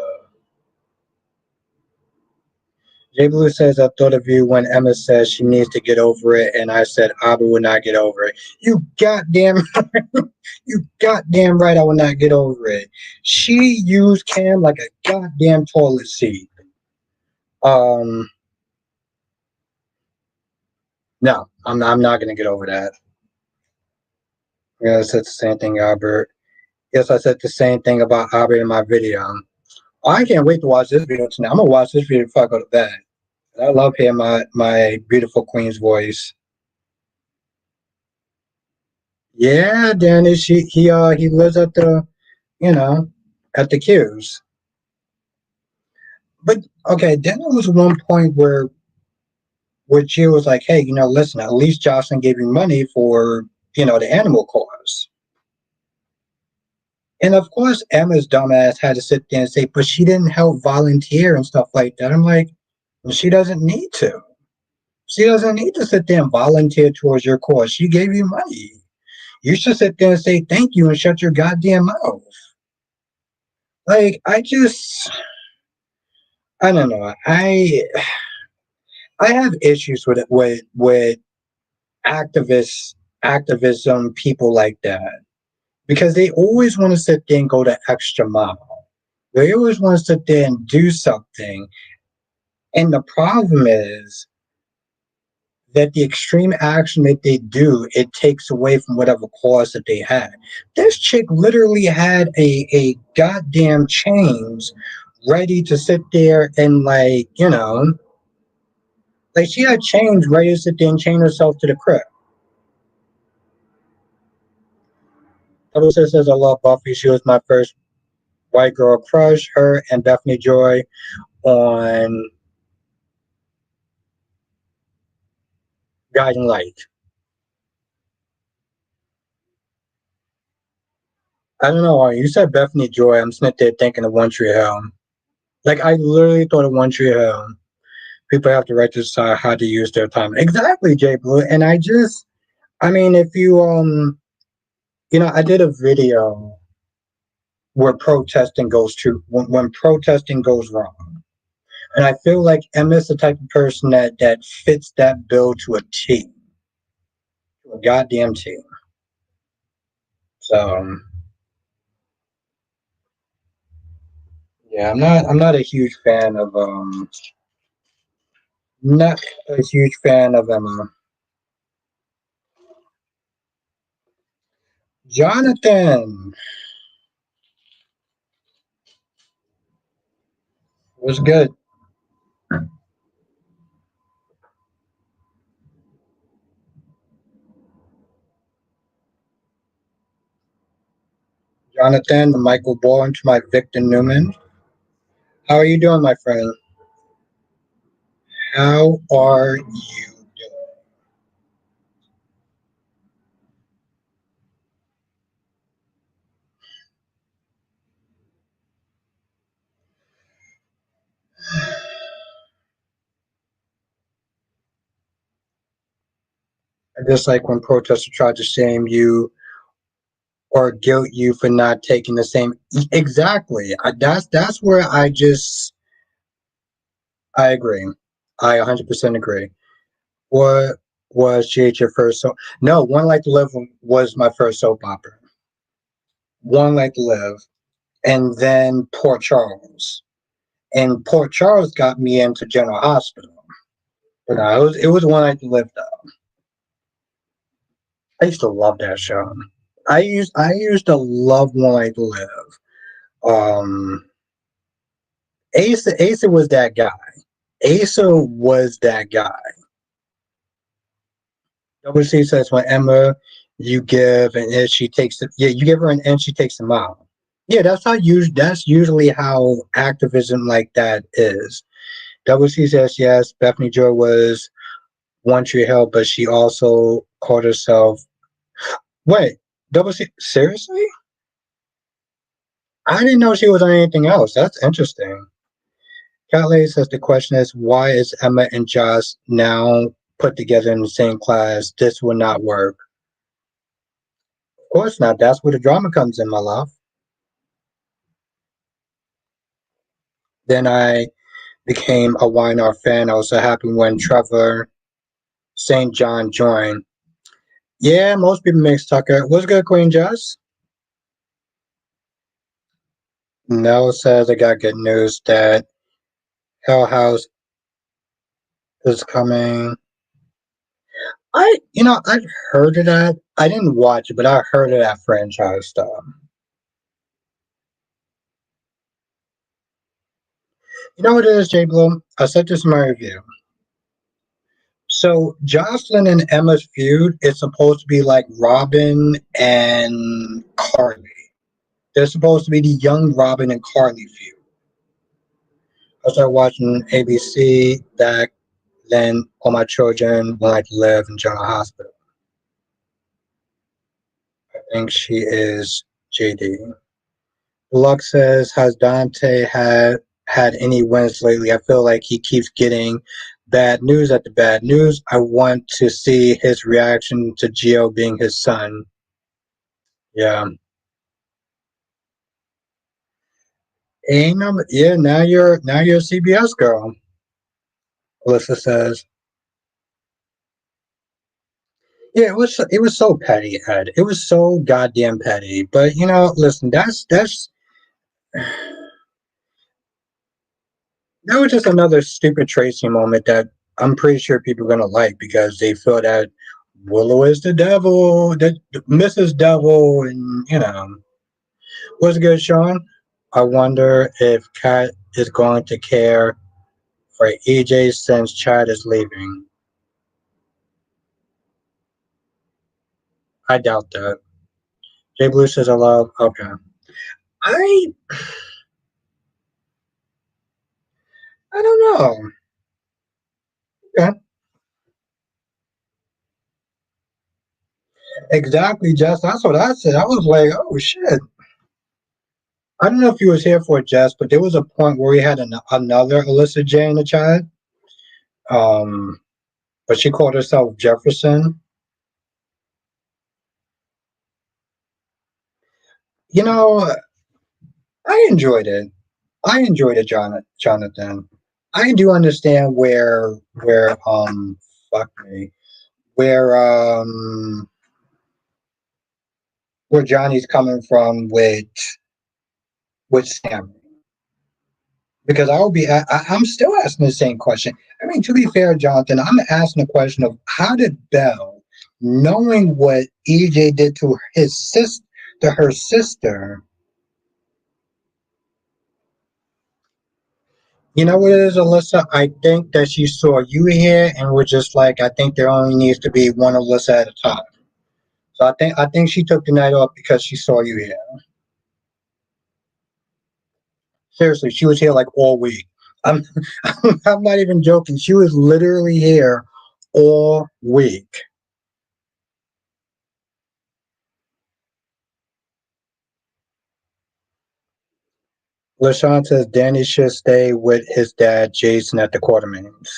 Speaker 1: Jay Blue says, I thought of you when Emma says she needs to get over it, and I said, Abba will not get over it. You goddamn, you goddamn right, I will not get over it. She used Cam like a goddamn toilet seat. Um, no, I'm not gonna get over that. Yeah, I said the same thing, Albert. Yes, I said the same thing about Albert in my video. Oh, I can't wait to watch this video tonight. I'm gonna watch this video before I go to bed. I love hearing my beautiful queen's voice. Yeah, Danny. He lives at the you know at the Q's. But okay, then there was one point where she was like, "Hey, listen. At least Jocelyn gave you money for the animal cause." And of course, Emma's dumbass had to sit there and say, "But she didn't help volunteer and stuff like that." I'm like, well, she doesn't need to. She doesn't need to sit there and volunteer towards your cause. She gave you money. You should sit there and say thank you and shut your goddamn mouth. Like I don't know. I have issues with it with activists activism people like that because they always want to sit there and go the extra mile. They always want to sit there and do something. And the problem is that the extreme action that they do, it takes away from whatever cause that they had. This chick literally had a goddamn chains ready to sit there and like she had chains ready to sit there and chain herself to the crib. Double says I love Buffy. She was my first white girl crush. Her and Bethany Joy on Guiding Light. I don't know why you said Bethany Joy. I'm sitting there thinking of One Tree Hill. Like I literally thought of One Tree Hill. People have the right to decide how to use their time. Exactly, Jay Blue. And I mean, if you I did a video where protesting goes to when protesting goes wrong, and I feel like Emma's the type of person that fits that bill to a goddamn T. So yeah, I'm not a huge fan of not a huge fan of Emma. Jonathan was good. Jonathan, Michael Bourne to my Victor Newman. How are you doing, my friend? How are you doing? I just like when protesters try to shame you or guilt you for not taking the same. Exactly. That's where I agree. I 100% agree. What was GH your first soap? No, One Life to Live was my first soap opera. One Life to Live, and then Port Charles. And Port Charles got me into General Hospital. But no, it was One Life to Live though. I used to love that show. I used to love One Life to Live. Um, Asa was that guy. Asa was that guy. Double C says when Emma, you give and then she takes it. Yeah, you give her an inch, she takes them out. Yeah, that's usually how activism like that is. Double C says yes. Bethany Joy was One Tree Hill, but she also called herself. Wait, Double C, seriously? I didn't know she was on anything else. That's interesting. Calais says the question is why is Emma and Joss now put together in the same class? This will not work. Of course not. That's where the drama comes in, my love. Then I became a Weinar fan. I was so happy when Trevor St. John joined. Yeah, most people mix Tucker. What's good, Queen Jess? Nell says I got good news that Hell House is coming. I've heard of that. I didn't watch it, but I heard of that franchise stuff. You know what it is, Jay Bloom? I said this in my review. So Jocelyn and Emma's feud is supposed to be like Robin and Carly. They're supposed to be the young Robin and Carly feud. I started watching ABC back then. All my children wanted to live in General Hospital. I think she is JD. Lux says, has Dante had any wins lately? I feel like he keeps getting bad news at the bad news. I want to see his reaction to Gio being his son. Yeah. Ain't no, yeah. Now you're a CBS girl. Alyssa says, yeah. It was so petty, Ed. It was so goddamn petty. But listen, that was just another stupid Tracy moment that I'm pretty sure people are gonna like because they feel that Willow is the devil, the Mrs. Devil, and what's good, Sean? I wonder if Kat is going to care for EJ since Chad is leaving. I doubt that. Jay Blue says hello. Okay. I I don't know. Yeah, exactly, Jess. That's what I said. I was like, oh shit. I don't know if you was here for it, Jess, but there was a point where we had another Alyssa J in the chat. Um, but she called herself Jefferson. You know, I enjoyed it. I enjoyed it, Jonathan. I do understand where fuck me where where Johnny's coming from with Sam because I'm still asking the same question. I mean, to be fair, Jonathan, I'm asking the question of how did Belle, knowing what EJ did to her sister, you know what it is, Alyssa? I think that she saw you here and was just like, I think there only needs to be one Alyssa at a time. So I think she took the night off because she saw you here. Seriously, she was here like all week. I'm I'm not even joking. She was literally here all week. LaShawn says Danny should stay with his dad, Jason, at the Quartermains.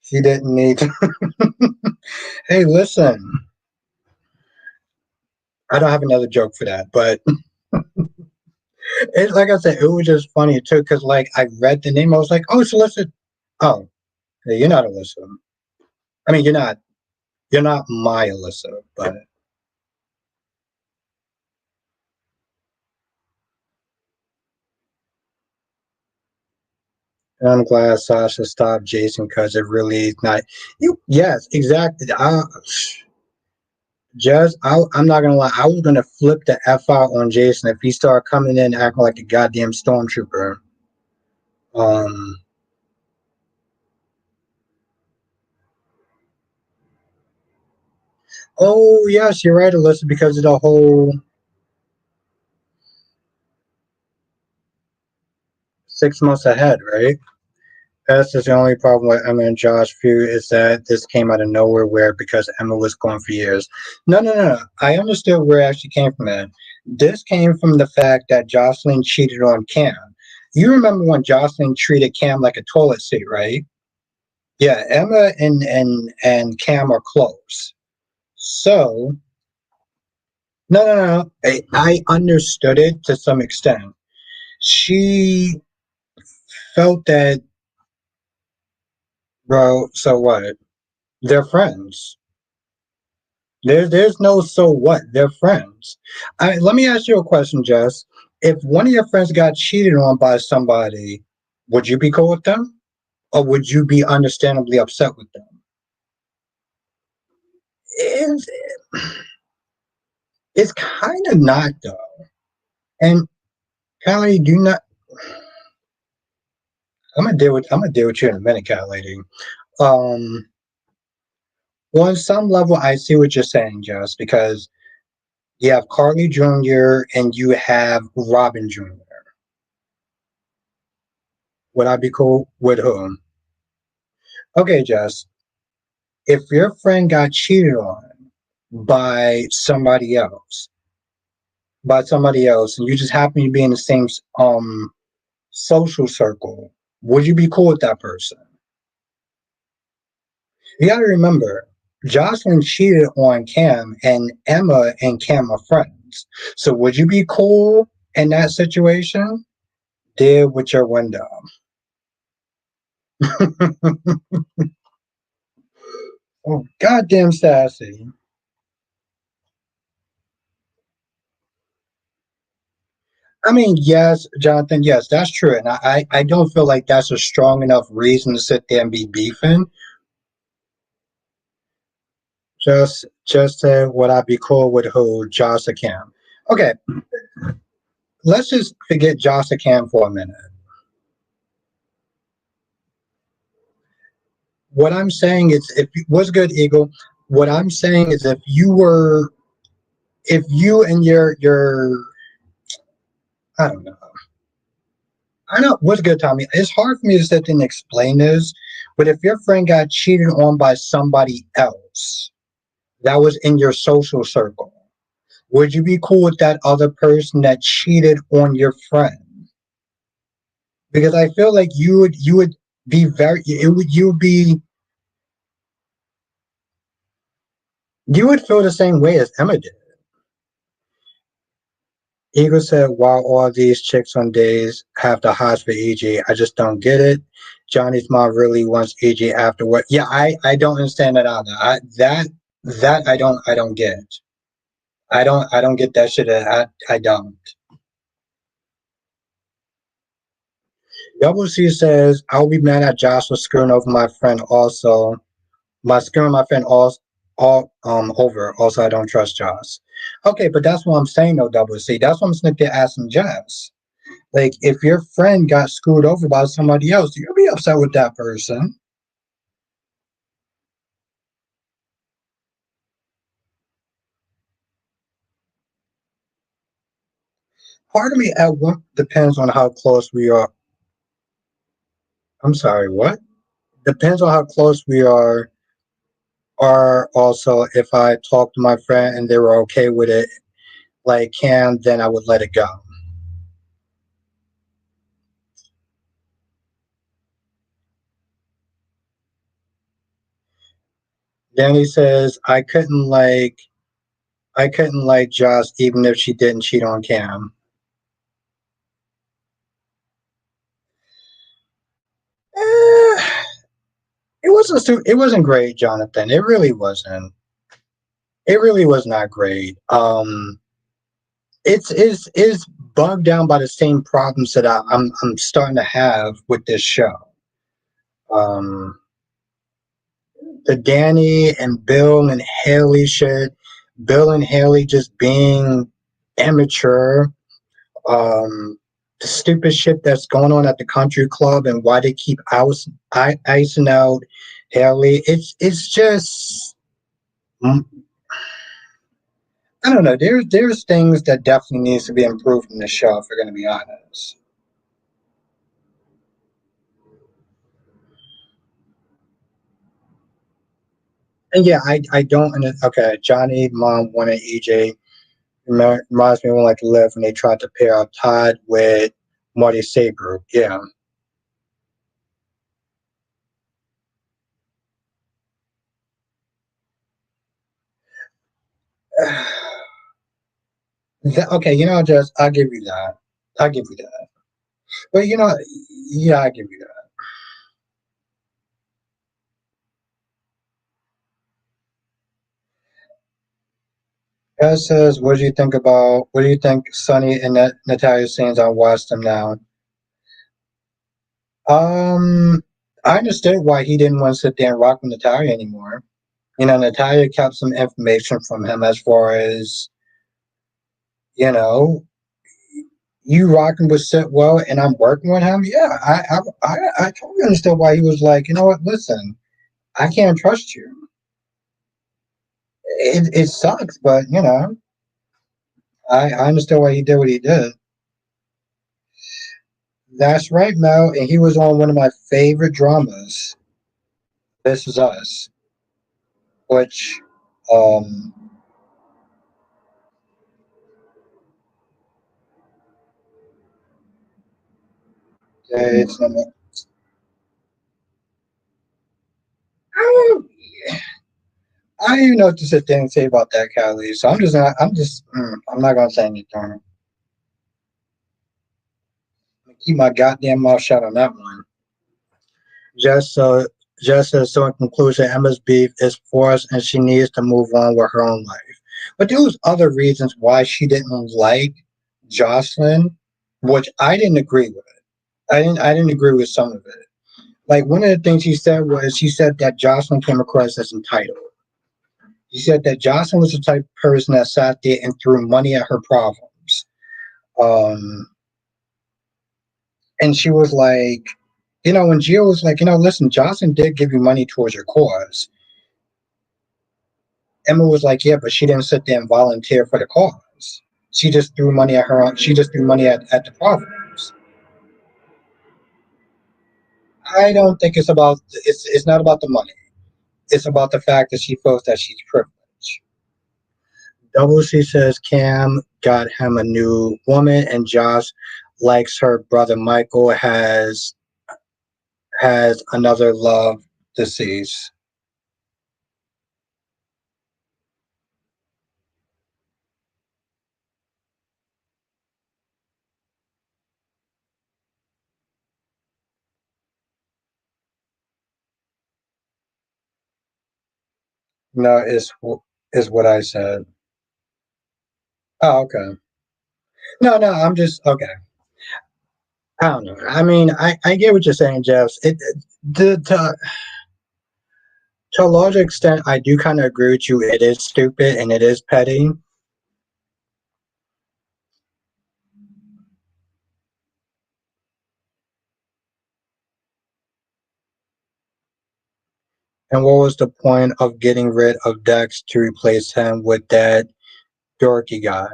Speaker 1: She didn't need to. Hey, listen, I don't have another joke for that, but it's like I said, it was just funny too, because like I read the name, I was like, oh, it's Alyssa. Oh, yeah, you're not Alyssa. I mean, you're not my Alyssa, but I'm glad Sasha stopped Jason because it really is not. You, yes, exactly. I'm not gonna lie. I was gonna flip the f out on Jason if he started coming in acting like a goddamn stormtrooper. Um. Oh yes, you're right, Alyssa. Because of the whole 6 months ahead, right? That's just the only problem with Emma and Josh feud is that this came out of nowhere where because Emma was gone for years. No, no, no, no. I understood where it actually came from that. This came from the fact that Jocelyn cheated on Cam. You remember when Jocelyn treated Cam like a toilet seat, right? Yeah, Emma and Cam are close. So no, no, no, no. I understood it to some extent. She felt that, bro. So what? They're friends. There's no so what. They're friends. Let me ask you a question, Jess. If one of your friends got cheated on by somebody, would you be cool with them, or would you be understandably upset with them? It's, it's kind of not though. And kind of do not. I'm gonna deal with you in a minute, cat lady. Um, on some level, I see what you're saying, Jess, because you have Carly Jr. and you have Robin Jr. Would I be cool with whom? Okay, Jess. If your friend got cheated on by somebody else, and you just happen to be in the same social circle, would you be cool with that person? You got to remember. Jocelyn cheated on Cam, and Emma and Cam are friends. So would you be cool in that situation? Deal with your window. Oh, goddamn sassy. I mean, yes, Jonathan, yes, that's true. And I don't feel like that's a strong enough reason to sit there and be beefing. Just would I be cool with who Josh or Cam? Okay, let's just forget Josh or Cam for a minute. What I'm saying is, if what's good, Eagle. What I'm saying is, if you and your, I don't know, I know what's good, Tommy. It's hard for me to sit there and explain this, but if your friend got cheated on by somebody else that was in your social circle, would you be cool with that other person that cheated on your friend? Because I feel like you would be very it would you would be you would feel the same way as Emma did. Eagle said, while all these chicks on days have the hots for EG, I just don't get it. Johnny's mom really wants EG afterward. Yeah, I don't understand that either. That I don't get. I don't get that shit. I don't. Double C says, I'll be mad at Josh for screwing over my friend also. My screwing my friend all over. Also, I don't trust Josh. Okay, but that's what I'm saying though, Double C. That's what I'm sitting there asking Jess. Like, if your friend got screwed over by somebody else, you'll be upset with that person. Part of me at what depends on how close we are. I'm sorry, what? Depends on how close we are. Or also, if I talk to my friend and they were okay with it, like Cam, then I would let it go. Danny says, I couldn't like Josh even if she didn't cheat on Cam. Eh, it wasn't great, Jonathan. It really wasn't. It really was not great. It's bogged down by the same problems that I'm starting to have with this show. Um, the Danny and Bill and Haley shit. Bill and Haley just being immature. The stupid shit that's going on at the country club and why they keep icing out Haley. It's just mm, I don't know. There's things that definitely needs to be improved in the show. If we're going to be honest. And yeah, I don't. Okay, Johnny, Mom wanted EJ. Reminds me of when like Live when they tried to pair up Todd with Marty Saber. Yeah. Okay, just I'll give you that. I'll give you that. But yeah, I give you that. Ed says, what do you think Sonny and Natalia scenes? I watched them now. Um, I understood why he didn't want to sit there and rock with Natalia anymore. Natalia kept some information from him as far as, you know, you rocking with Sitwell and I'm working with him. Yeah, I totally understood why he was like, you know what, listen, I can't trust you. It sucks, but I understood why he did what he did. That's right, Mel, and he was on one of my favorite dramas, This Is Us, which um it's I don't even know what to sit there and say about that, Callie. So I'm just not. I'm not gonna say anything. I'm gonna keep my goddamn mouth shut on that one. Just so, so in conclusion, Emma's beef is forced, and she needs to move on with her own life. But there was other reasons why she didn't like Jocelyn, which I didn't agree with. I didn't agree with some of it. Like one of the things she said was she said that Jocelyn came across as entitled. She said that Jocelyn was the type of person that sat there and threw money at her problems. Um, and she was like, when Gio was like, listen, Jocelyn did give you money towards your cause. Emma was like, yeah, but she didn't sit there and volunteer for the cause. She just threw money at her. She just threw money at the problems. I don't think it's about. It's not about the money. It's about the fact that she feels that she's privileged. Double C says Cam got him a new woman, and Josh likes her brother Michael has another love deceased. No, is what I said. Oh, okay. No, no, I'm just okay. I don't know. I mean, I get what you're saying, Jeff. To a large extent, I do kind of agree with you. It is stupid and it is petty. And what was the point of getting rid of Dex to replace him with that dorky guy?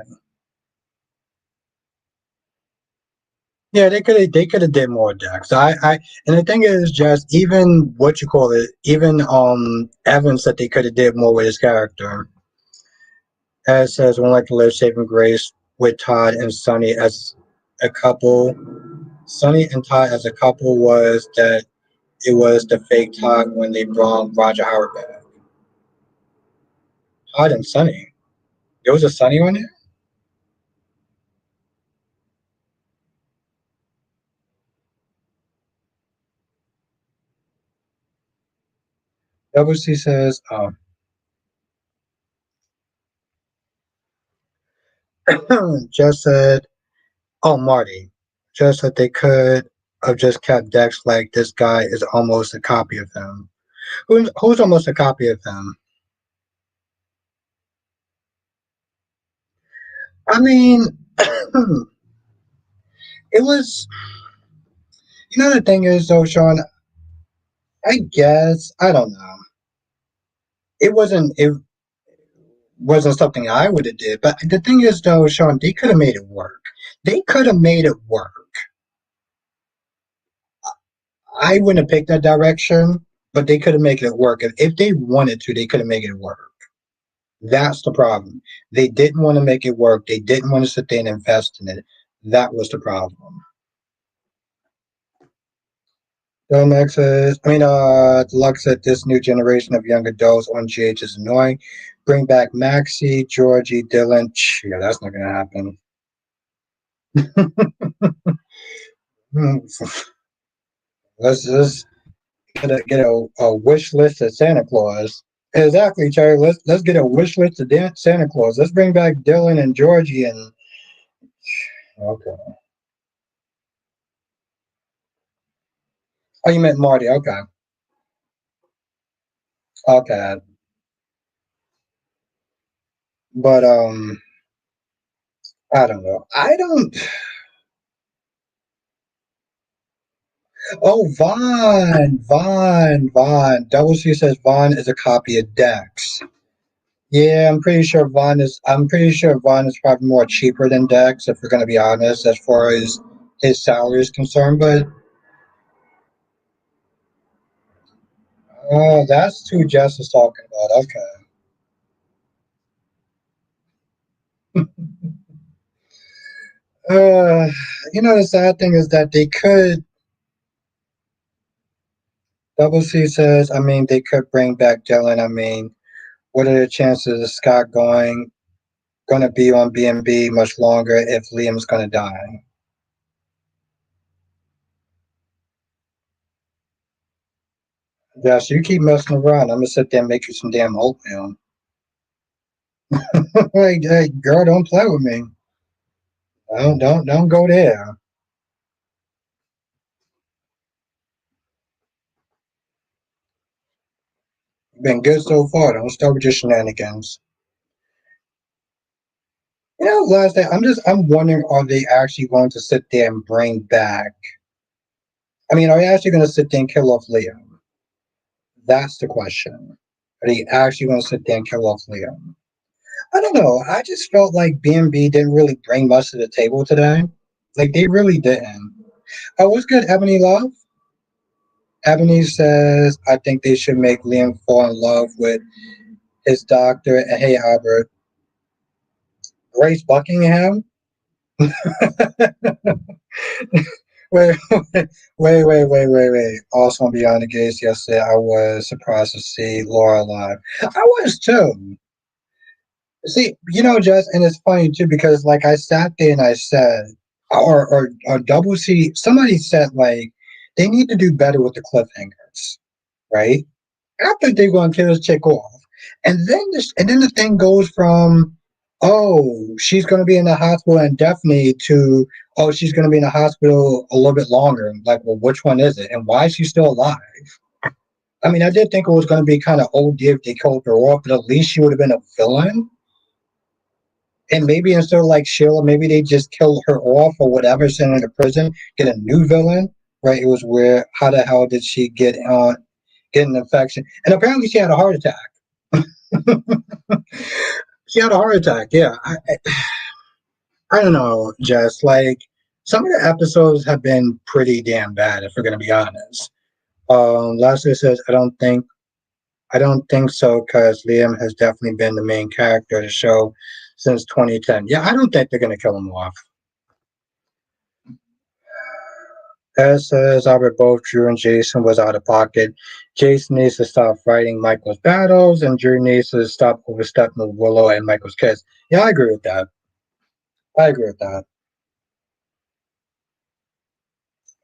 Speaker 1: Yeah, they could have did more Dex. And the thing is, just even what you call it, even Evans said they could have did more with his character. As says, one like to live saving grace with Todd and Sonny as a couple. Sonny and Todd as a couple was that it was the fake Todd when they brought Roger Howard back. Todd and Sonny. There was a Sonny on there? WC says, just said, oh, Marty. Just that they could have just kept Dex like this guy is almost a copy of him. Who's almost a copy of him? I mean, it was, the thing is, though, Sean, I guess, I don't know. It wasn't something I would have did. But the thing is, though, Sean, they could have made it work. They could have made it work. I wouldn't have picked that direction, but they could have made it work. If they wanted to, they could have made it work. That's the problem. They didn't want to make it work. They didn't want to sit there and invest in it. That was the problem. Max says, Deluxe said this new generation of young adults on GH is annoying. Bring back Maxie, Georgie, Dylan. Yeah, that's not going to happen. Let's get a wish list of Santa Claus. Exactly, Charlie. Let's get a wish list of Santa Claus. Let's bring back Dylan and Georgie and okay. Oh, you meant Marty. Okay, okay. But I don't know. I don't. Oh, Vaughn. Double C says Vaughn is a copy of Dex. Yeah, I'm pretty sure Vaughn is. I'm pretty sure Vaughn is probably more cheaper than Dex, if we're gonna be honest, as far as his salary is concerned. But oh, that's who Jess is talking about. Okay. Uh, the sad thing is that they could. Double C says, they could bring back Dylan. What are the chances of Scott gonna be on B&B much longer if Liam's gonna die? Josh, you keep messing around. I'm gonna sit there and make you some damn oatmeal. Like, hey, girl, don't play with me. Don't go there. You've been good so far. Don't start with your shenanigans. You know, last day, I'm wondering, are they actually going to sit there and bring back? I mean, are they actually going to sit there and kill off Liam? That's the question. Are they actually going to sit there and kill off Liam? I don't know. I just felt like B&B didn't really bring much to the table today. Like they really didn't. Oh, what's good, Ebony Love? Ebony says, I think they should make Liam fall in love with his doctor. And hey, Albert, Grace Buckingham? Wait, wait. Also on Beyond the Gates yesterday, I was surprised to see Laura alive. I was too. See, you know, Jess, and it's funny too because like I sat there and I said, or Double C, somebody said like they need to do better with the cliffhangers, right? After they're gonna kill this chick off, and then the thing goes from oh she's gonna be in the hospital indefinitely to oh she's gonna be in the hospital a little bit longer. Like, well, which one is it, and why is she still alive? I mean, I did think it was gonna be kind of old if they killed her off, but at least she would have been a villain. And maybe instead of like Sheila, maybe they just killed her off or whatever, send her to prison, get a new villain. Right? It was weird. How the hell did she get an infection? And apparently she had a heart attack. She had a heart attack. Yeah, I don't know, Jess. Like some of the episodes have been pretty damn bad, if we're gonna be honest. Leslie says, I don't think so, because Liam has definitely been the main character of the show since 2010. Yeah, I don't think they're gonna kill him off. As says Albert, both Drew and Jason was out of pocket. Jason needs to stop fighting Michael's battles, and Drew needs to stop overstepping with Willow and Michael's kiss. Yeah, I agree with that. I agree with that.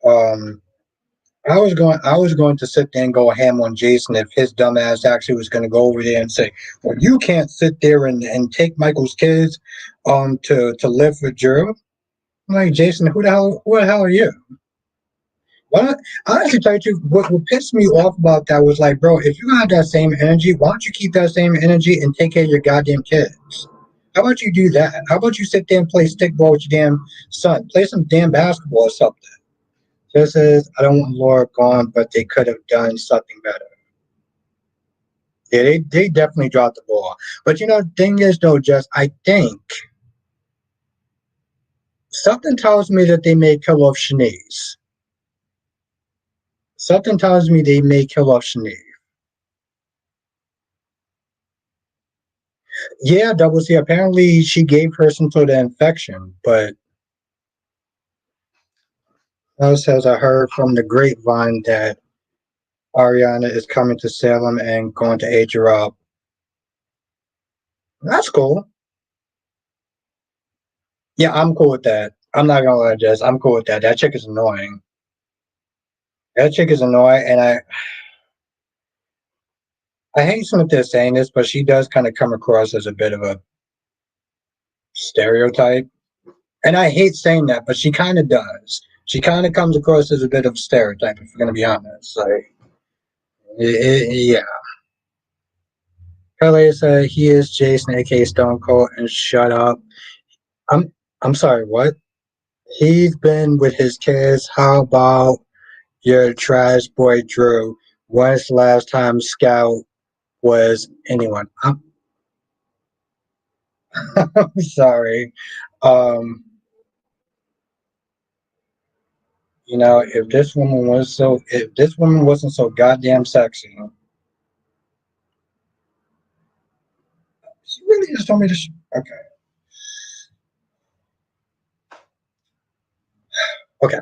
Speaker 1: Um, I was going to sit there and go ham on Jason if his dumbass actually was going to go over there and say, "Well, you can't sit there and take Michael's kids, to live with Drew." I'm like, Jason, who the hell are you? What? Honestly, tell you the truth, what pissed me off about that was like, bro, if you got that same energy, why don't you keep that same energy and take care of your goddamn kids? How about you do that? How about you sit there and play stickball with your damn son? Play some damn basketball or something. This is, I don't want Laura gone, but they could have done something better. Yeah, they definitely dropped the ball. But you know, the thing is though, Jess, I think something tells me that they may kill off Shanice. Something tells me they may kill off Shanice. Yeah, Double C. Apparently, she gave her some sort of infection, but else has I heard from the grapevine that Ariana is coming to Salem and going to age her up. That's cool. Yeah, I'm cool with that. I'm not gonna lie, Jess. I'm cool with that. That chick is annoying. That chick is annoying, and I hate some of this saying this, but she does kind of come across as a bit of a stereotype. And I hate saying that, but she kind of does. She kind of comes across as a bit of a stereotype, if we're gonna be honest. Like, yeah. Kelly said he is Jason, aka Stone Cold, and shut up. I'm I'm sorry, what? He's been with his kids. How about your trash boy Drew? When's the last time Scout was anyone? I'm sorry. Um, you know, if this woman wasn't so goddamn sexy, she really just told me to. Okay, okay.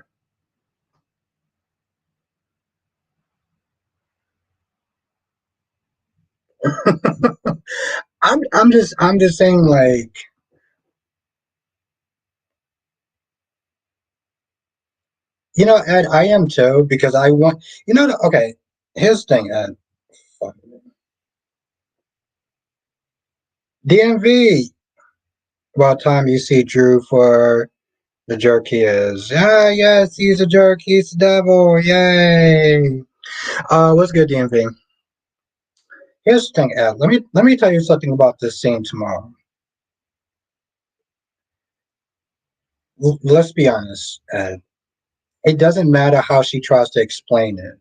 Speaker 1: I'm just saying like, Ed, I am too because I want okay. Here's the thing, Ed. Fuck. DMV. About time you see Drew for the jerk he is. Ah, yes, he's a jerk. He's the devil. Yay. What's good, DMV? Here's the thing, Ed. Let me tell you something about this scene tomorrow. Let's be honest, Ed. It doesn't matter how she tries to explain it.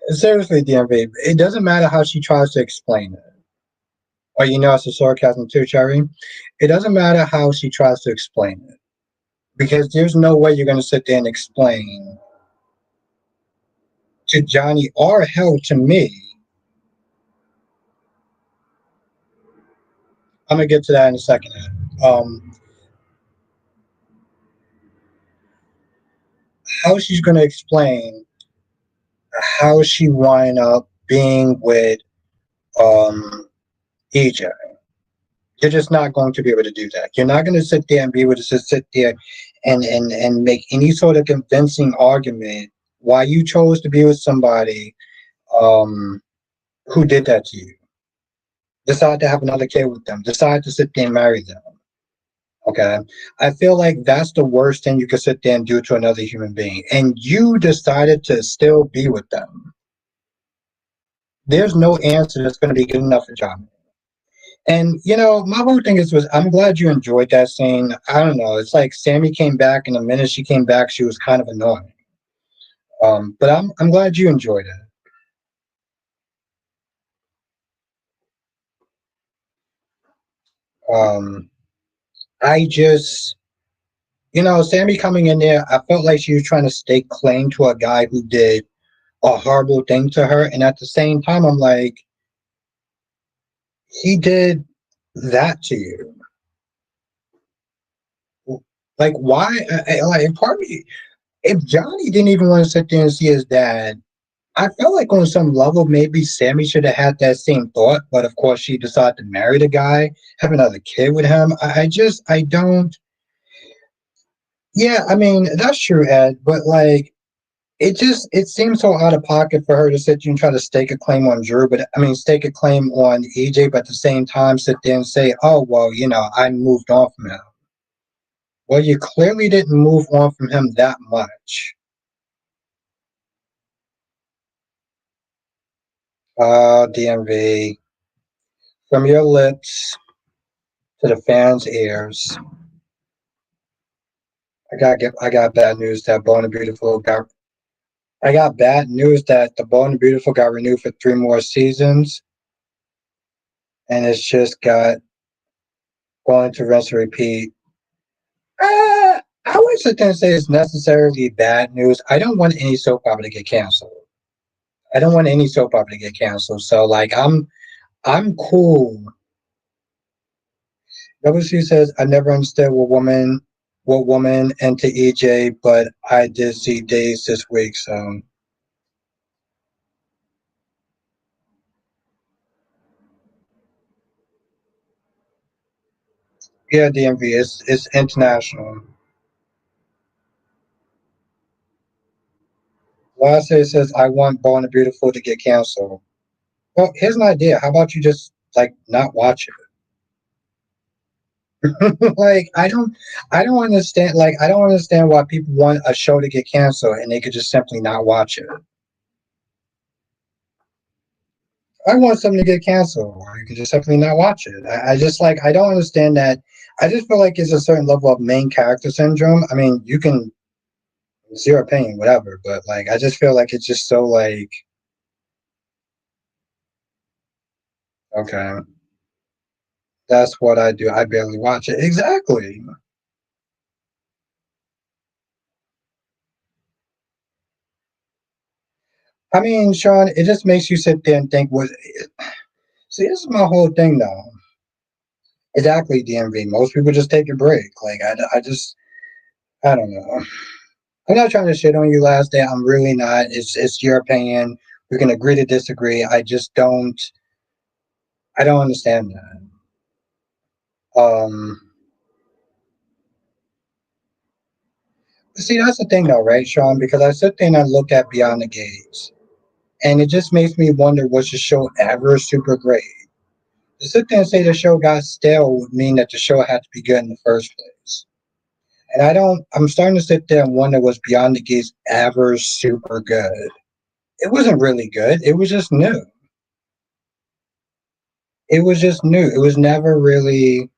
Speaker 1: Seriously, DMV, it doesn't matter how she tries to explain it. Or it's a sarcasm too, Cherry. It doesn't matter how she tries to explain it. Because there's no way you're going to sit there and explain to Johnny or hell to me. I'm going to get to that in a second. How she's going to explain how she wind up being with um, EJ. You're just not going to be able to do that. You're not going to sit there and be able to just sit there and make any sort of convincing argument why you chose to be with somebody um, who did that to you. Decide to have another kid with them. Decide to sit there and marry them. Okay. I feel like that's the worst thing you could sit there and do to another human being. And you decided to still be with them. There's no answer that's going to be good enough for John. And my whole thing was I'm glad you enjoyed that scene. I don't know. It's like Sammy came back, and the minute she came back, she was kind of annoying. But I'm glad you enjoyed it. Um, I just Sammy coming in there, I felt like she was trying to stake claim to a guy who did a horrible thing to her, and at the same time, I'm like, he did that to you. Like, why? Like, part of me, if Johnny didn't even want to sit there and see his dad, I felt like on some level maybe Sammy should have had that same thought, but of course she decided to marry the guy, have another kid with him. I don't. Yeah, I mean that's true, Ed, but like it seems so out of pocket for her to sit there and try to stake a claim on Drew, but I mean stake a claim on EJ, but at the same time sit there and say, oh well, I moved on from him. Well, you clearly didn't move on from him that much. DMV, from your lips to the fans' ears. I got bad news that Bone and Beautiful got. I got bad news that the Bone and Beautiful got renewed for 3 more seasons, and it's just got going to rinse and repeat. I wouldn't sit there and say it's necessarily bad news. I don't want any soap opera to get canceled. I don't want any soap opera to get canceled. So like I'm cool. WC says I never understood what woman into EJ, but I did see Days this week. So yeah, DMV. It's international. Last says I want Born and Beautiful to get canceled. Well, here's an idea. How about you just like not watch it? Like I don't understand. Like I don't understand why people want a show to get canceled and they could just simply not watch it. I want something to get canceled, or you can just simply not watch it. I just like I don't understand that. I just feel like it's a certain level of main character syndrome. I mean, you can zero pain, whatever, but like I just feel like it's just so like okay, that's what I do. I barely watch it. Exactly. I mean, Sean, it just makes you sit there and think. What? See, this is my whole thing, though. Exactly, DMV. Most people just take a break. Like I don't know. I'm not trying to shit on you last day. I'm really not. It's your opinion. We can agree to disagree. I just don't. I don't understand that. Um, See, that's the thing, though, right, Sean? Because I sit there and I look at Beyond the Gates, and it just makes me wonder, was the show ever super great? To sit there and say the show got stale would mean that the show had to be good in the first place. And I don't. I'm starting to sit there and wonder, was Beyond the Gates ever super good? It wasn't really good. It was just new. It was just new. It was never really.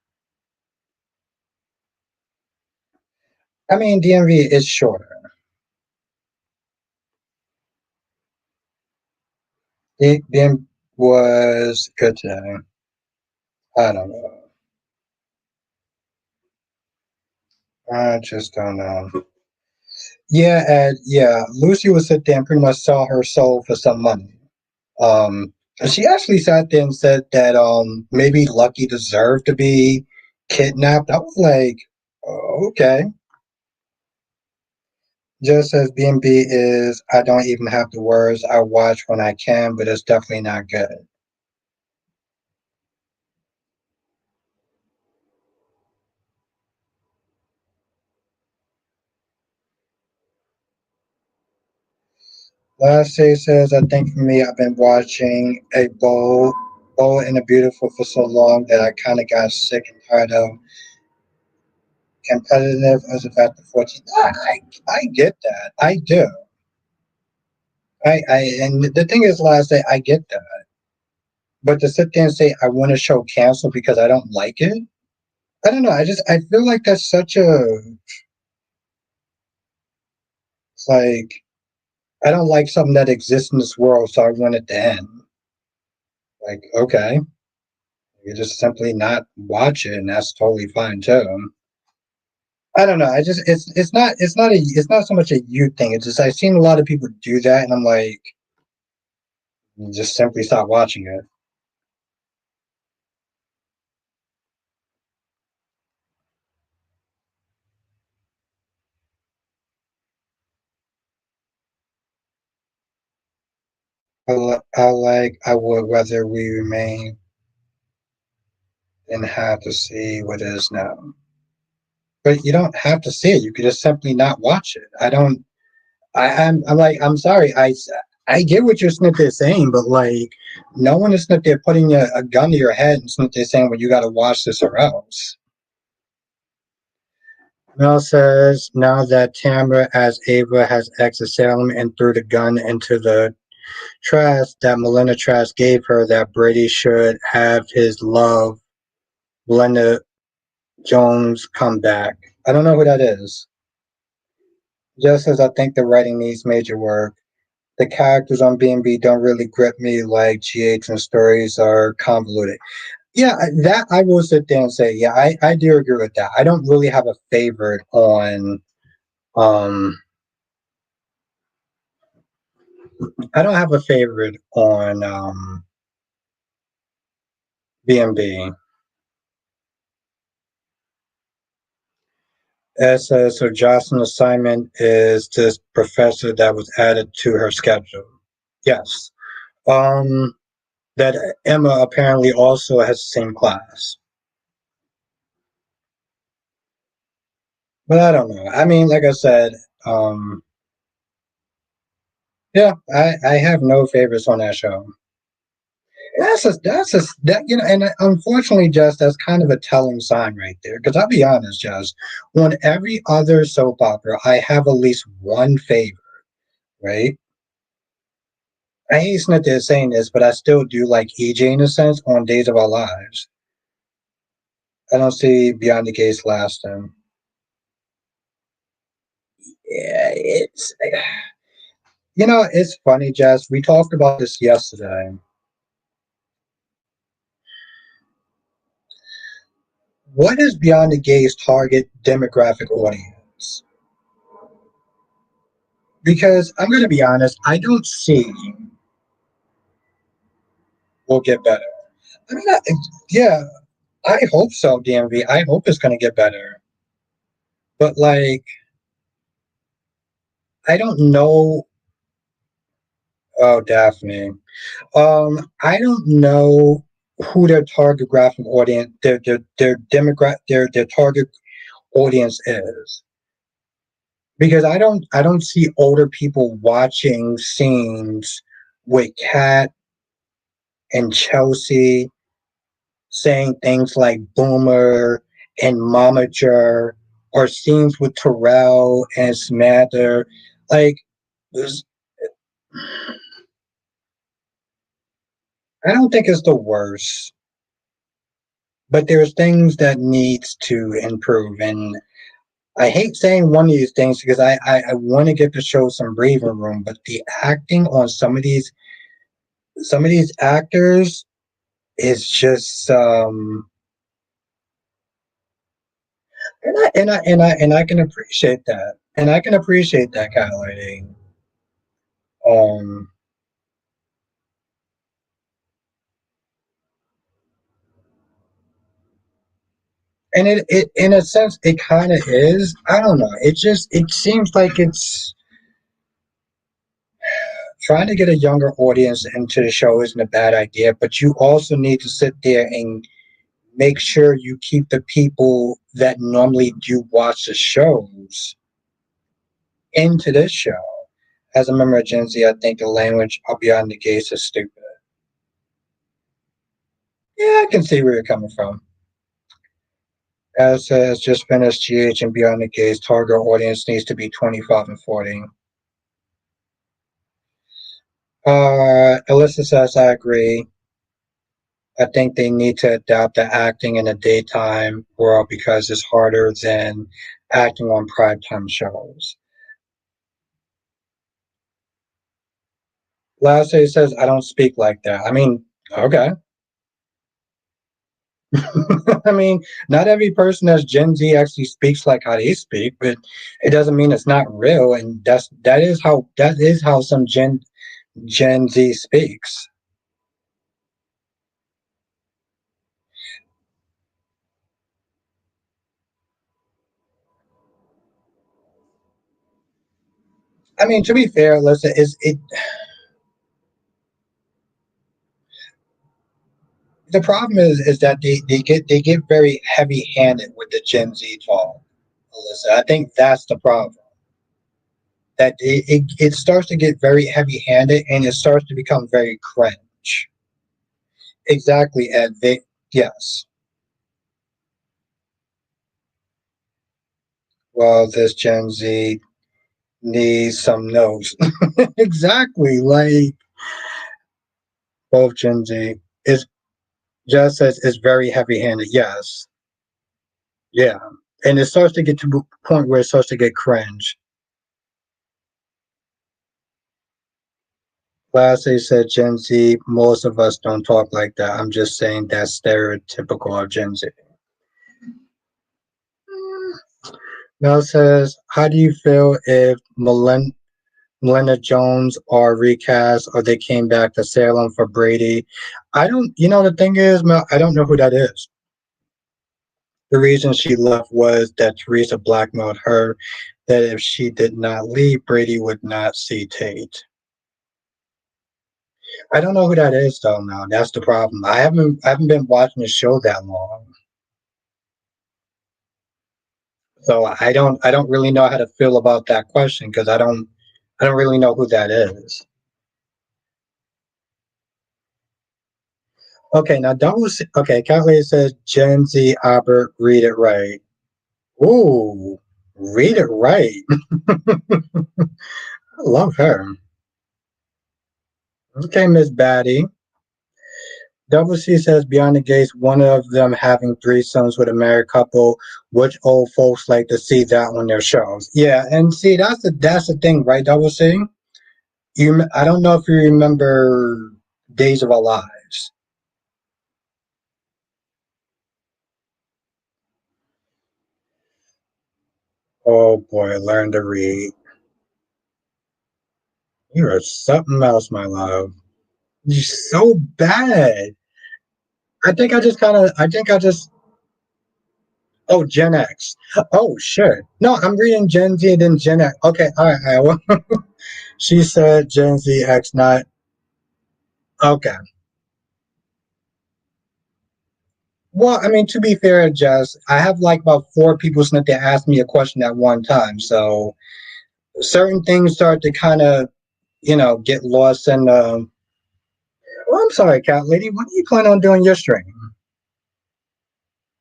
Speaker 1: I mean, DMV is shorter. It then was good today. I don't know. I just don't know. Yeah, and yeah, Lucy would sit there and pretty much sell her soul for some money. And she actually sat there and said that maybe Lucky deserved to be kidnapped. I was like, oh, okay. Just as B&B is, I don't even have the words. I watch when I can, but it's definitely not good. Last day says, I think for me, I've been watching bold and a beautiful for so long that I kind of got sick and tired of competitive as a factor 14. I get that. I do. And the thing is, last day, I get that. But to sit there and say I want a show canceled because I don't like it, I don't know. I feel like that's such a it's like I don't like something that exists in this world, so I want it to end. Like, okay, you just simply not watch it, and that's totally fine too. I don't know. I just it's not so much a you thing. It's just I've seen a lot of people do that, and I'm like, just simply stop watching it. I would rather we remain than have to see what is now. But you don't have to see it. You could just simply not watch it. I don't. I'm like I'm sorry. I get what you're sitting there saying, but like no one is sitting there putting a gun to your head and sitting there saying, "Well, you got to watch this or else." Mel says now that Tamara as Ava has exited Salem and threw the gun into the trash that Melinda Trash gave her, that Brady should have his love, Melinda Jones, come back. I don't know who that is. Just as I think the writing needs major work. The characters on B&B don't really grip me like GH and stories are convoluted. Yeah, that I will sit there and say, yeah, I do agree with that. I don't really have a favorite on um I don't have a favorite on B&B. As so Jocelyn's assignment is this professor that was added to her schedule. Yes. Um that Emma apparently also has the same class. But I don't know. I mean, like I said, um yeah, I have no favorites on that show. That and unfortunately, Jess, that's kind of a telling sign right there. Because I'll be honest, Jess, on every other soap opera, I have at least one favorite, right? I hate that they're saying this, but I still do like EJ in a sense on Days of Our Lives. I don't see Beyond the Gates lasting. Yeah, it's funny, Jess. We talked about this yesterday. What is Beyond the Gates target demographic audience? Because I'm going to be honest, I don't see will get better. I mean, yeah, I hope so, DMV. I hope it's going to get better. But like, I don't know. Oh, Daphne. I don't know who their target graphic audience, their demographic, their target audience is. Because I don't see older people watching scenes with Kat and Chelsea saying things like boomer and momager, or scenes with Terrell and Samantha. Like, I don't think it's the worst, but there's things that needs to improve. And I hate saying one of these things because I want to give the show some breathing room, but the acting on some of these actors is just and I can appreciate that. And I can appreciate that kind of lighting. Um and it in a sense it kind of is. I don't know. It seems like it's trying to get a younger audience into the show isn't a bad idea, but you also need to sit there and make sure you keep the people that normally do watch the shows into this show. As a member of Gen Z, I think the language beyond the gates is stupid. Yeah, I can see where you're coming from. As says, just finished GH and beyond the gates, target audience needs to be 25 and 40. Alyssa says, I agree. I think they need to adapt the acting in the daytime world because it's harder than acting on primetime shows. Lastly, says, I don't speak like that. I mean, okay. I mean, not every person that's Gen Z actually speaks like how they speak, but it doesn't mean it's not real. And that is how some Gen Z speaks. I mean, to be fair, listen, is it the problem is that they get very heavy handed with the Gen Z talk. Alyssa. I think that's the problem. That it starts to get very heavy handed and it starts to become very cringe. Exactly, Ed. Yes. Well, this Gen Z needs some notes. Exactly. Like both Gen Z is just as is very heavy handed. Yes. Yeah. And it starts to get to the point where it starts to get cringe. Lastly, said Gen Z, most of us don't talk like that. I'm just saying that's stereotypical of Gen Z. Now says, how do you feel if Melinda Jones are recast or they came back to Salem for Brady? The thing is, Mel, I don't know who that is. The reason she left was that Teresa blackmailed her that if she did not leave, Brady would not see Tate. I don't know who that is though now. That's the problem. I haven't been watching the show that long. So I don't really know how to feel about that question because I don't really know who that is. Okay, now okay, Calculator says Gen Z Albert, read it right. Ooh, read it right. I love her. Okay, Miss Batty. Double C says Beyond the Gates, one of them having threesomes with a married couple, which old folks like to see that on their shows. Yeah, and see that's the thing, right, Double C? I don't know if you remember Days of Our Lives. Oh boy, learn to read. You are something else, my love. You're so bad. I think I just oh, Gen X. Oh shit. No, I'm reading Gen Z and then Gen X. Okay, all right, Iowa. She said Gen Z X, not okay. Well, I mean, to be fair, Jess, I have like about four people sitting there ask me a question at one time. So certain things start to kind of, get lost in the. Well, I'm sorry, Cat Lady. What do you plan on doing your stream?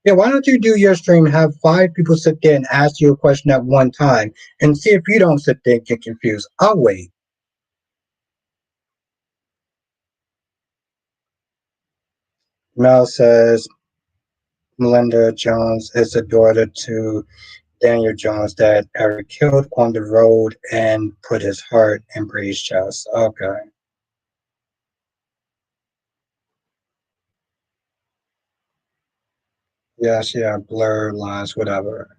Speaker 1: Yeah, why don't you do your stream? Have five people sit there and ask you a question at one time, and see if you don't sit there and get confused. I'll wait. Mel says Melinda Jones is the daughter to Daniel Jones that Eric killed on the road and put his heart in Bree's chest. Okay. Yes, yeah, blurred lines, whatever.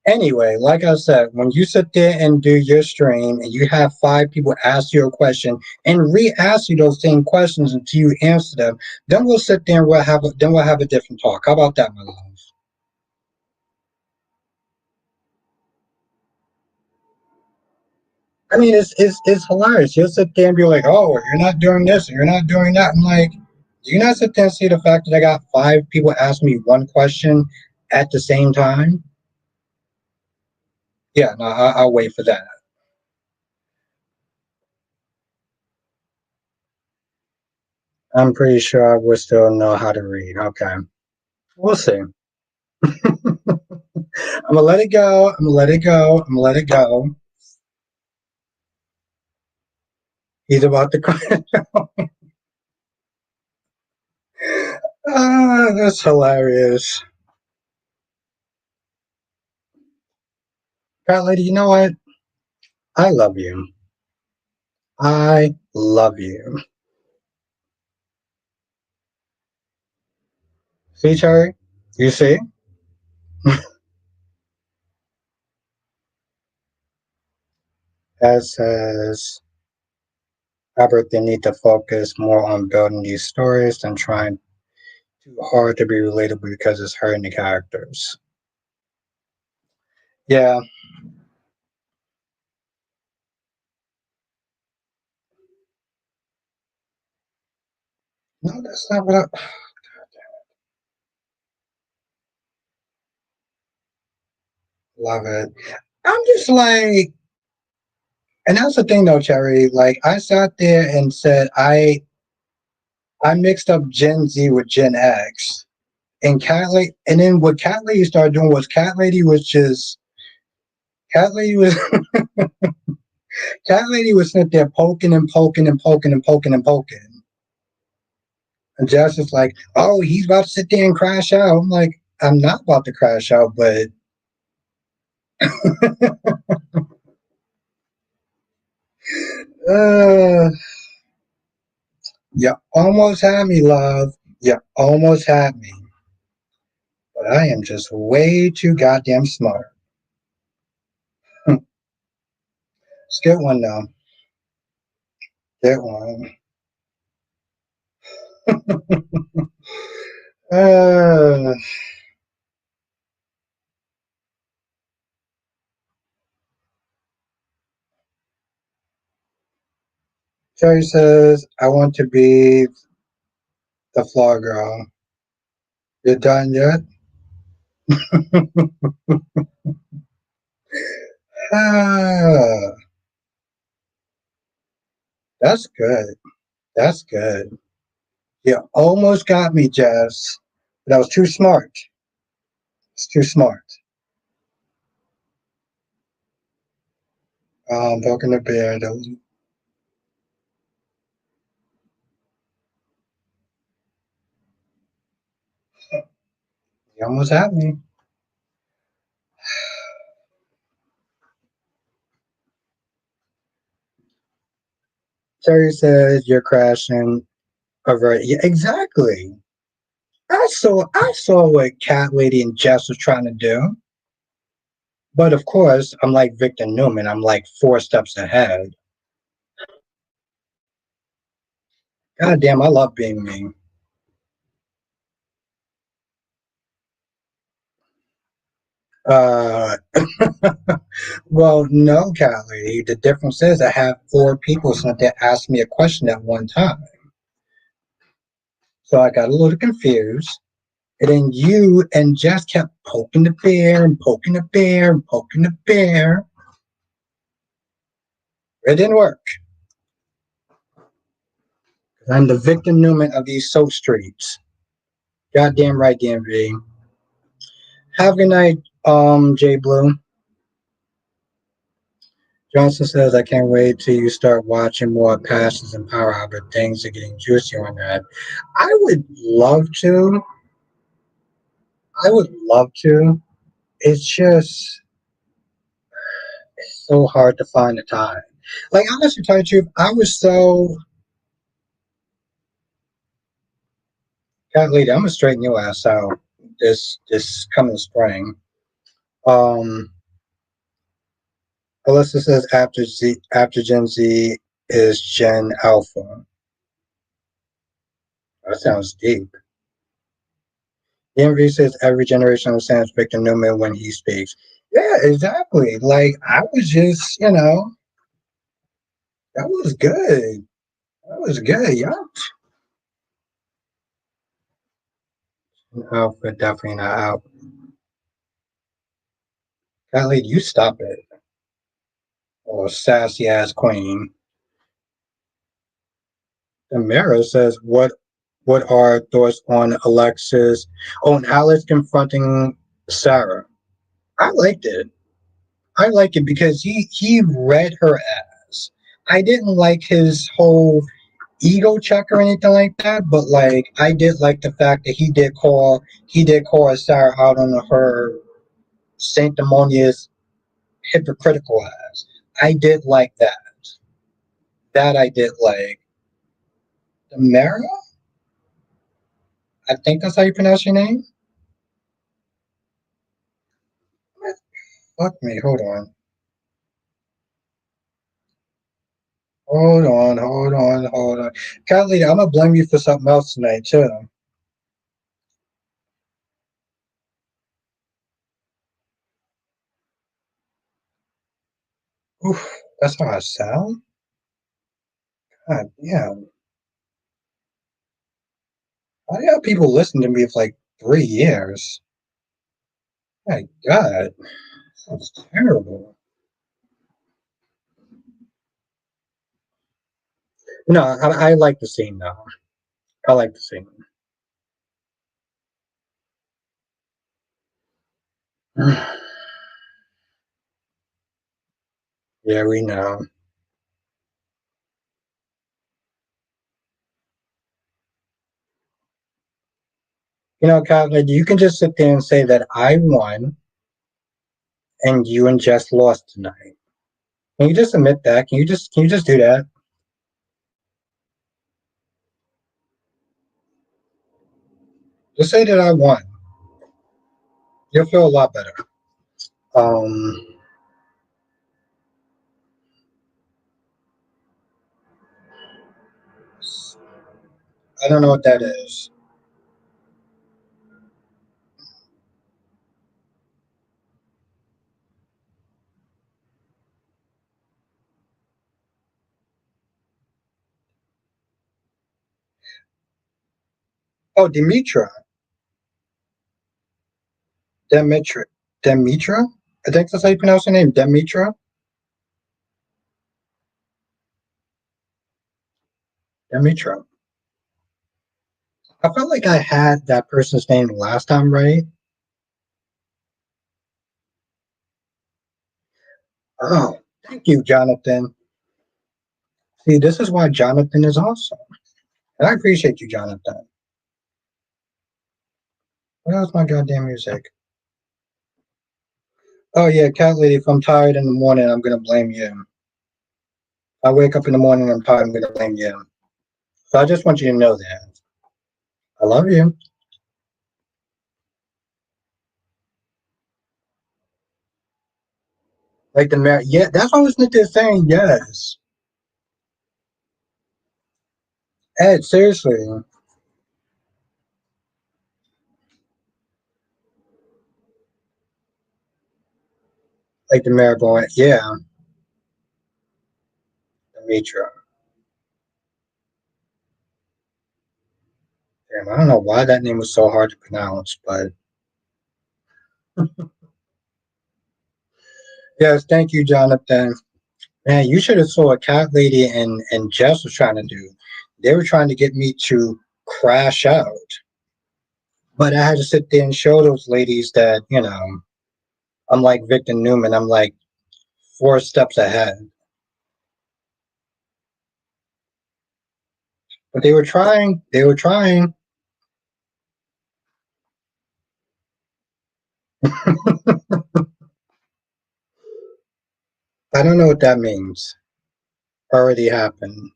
Speaker 1: Anyway, like I said, when you sit there and do your stream and you have five people ask you a question and re-ask you those same questions until you answer them, then we'll sit there and we'll have a different talk. How about that, my love? I mean, it's hilarious. You'll sit there and be like, "Oh, you're not doing this, or you're not doing that." I'm like, do you not sit there and see the fact that I got five people ask me one question at the same time? Yeah, no, I'll wait for that. I'm pretty sure I will still know how to read. Okay, we'll see. I'm gonna let it go. I'm gonna let it go. I'm gonna let it go. He's about to cry. That's hilarious. Cat lady, you know what? I love you. I love you. See, Cherry? You see? That says Albert, they need to focus more on building these stories than trying too hard to be relatable because it's hurting the characters. Yeah, no, that's not what I love it. I'm just like, and that's the thing though, Cherry. Like, I sat there and said I mixed up Gen Z with Gen X, and and then what Cat Lady started doing was Cat Lady was Cat Lady was sitting there poking and poking and poking and poking and poking. And Jess is like, "Oh, he's about to sit there and crash out." I'm like, "I'm not about to crash out, but uh, you almost had me, love. You almost had me, but I am just way too goddamn smart." Let's get one now. Get one. uh, Jerry says, "I want to be the floor girl." You done yet? Ah, that's good. That's good. You almost got me, Jess. But I was too smart. It's too smart. Poking the bear. You almost had me. Terry says you're crashing over. Yeah, exactly. I saw what Cat Lady and Jess was trying to do. But of course, I'm like Victor Newman. I'm like four steps ahead. God damn, I love being me. Uh, well, no, Cat Lady. The difference is I have four people so that they ask me a question at one time. So I got a little confused. And then you and Jess kept poking the bear and poking the bear and poking the bear. It didn't work. I'm the Victor Newman of these soap streets. Goddamn right, DMV. Have a good night, J Blue. Johnson says, I can't wait till you start watching more Passions and Power Hour. Things are getting juicy on that. I would love to. I would love to. It's just so hard to find the time. Like, honestly, to tell you the truth, I was so. God, lady, I'm gonna straighten your ass out this coming spring. Um, Alyssa says after Gen Z is Gen Alpha. That sounds deep. The MV says every generation understands Victor Newman when he speaks. Yeah, exactly. Like I was just, that was good. That was good, yeah. Alpha definitely not out. Golly, you stop it. Oh, sassy ass queen. The mirror says what are thoughts on Alexis? Oh, and Alex confronting Sarah. I liked it. I like it because he read her ass. I didn't like his whole ego check or anything like that, but like I did like the fact that he did call Sarah out on her sanctimonious hypocritical ass. I did like that. That I did like. The Mara? I think that's how you pronounce your name. Fuck me. Hold on. Hold on. Hold on. Hold on. Kylie, I'm gonna blame you for something else tonight too. Oof, that's how I sound. God damn. I have people listen to me for like 3 years. My God, that's terrible. No, I like the scene though. I like the scene. Yeah, we know. Kylie, you can just sit there and say that I won and you and Jess lost tonight. Can you just admit that? Can you just do that? Just say that I won. You'll feel a lot better. Um, I don't know what that is. Oh, Demitra, Demitra. I think that's how you pronounce her name, Demitra. Demitra. I felt like I had that person's name last time, right? Oh, thank you, Jonathan. See, this is why Jonathan is awesome. And I appreciate you, Jonathan. What else my goddamn music? Oh yeah, cat lady, if I'm tired in the morning, I'm gonna blame you. I wake up in the morning, I'm tired, I'm gonna blame you. So I just want you to know that. I love you. Like the mayor, yeah, that's what I was thinking saying, yes. Ed, seriously. Like the mayor going, yeah, Demetra. I don't know why that name was so hard to pronounce, but yes, thank you, Jonathan. Man, you should have saw what Cat Lady and Jess was trying to do. They were trying to get me to crash out, but I had to sit there and show those ladies that I'm like Victor Newman. I'm like 4 steps ahead. But they were trying. They were trying. I don't know what that means. Already happened.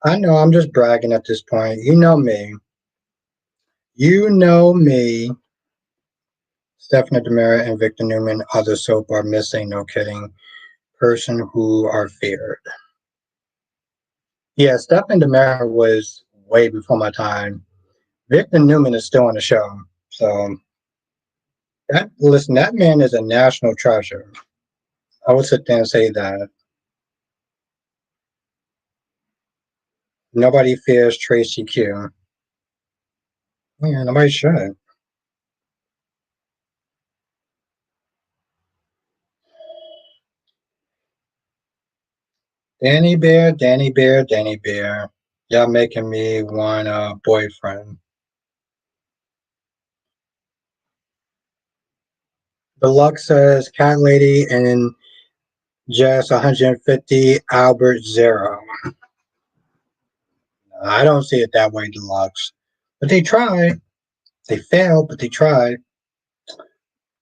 Speaker 1: I know. I'm just bragging at this point. You know me. You know me. Stephanie Demira and Victor Newman, other soap are missing. No kidding. Person who are feared. Yeah, Stephanie Demira was way before my time. Victor Newman is still on the show. So that man is a national treasure. I would sit there and say that. Nobody fears Tracy Q. Yeah, nobody should. Danny Bear, Danny Bear, Danny Bear. Y'all making me want a boyfriend. Deluxe says Cat Lady and Jess 150, Albert 0. I don't see it that way, Deluxe. But they tried. They failed, but they tried.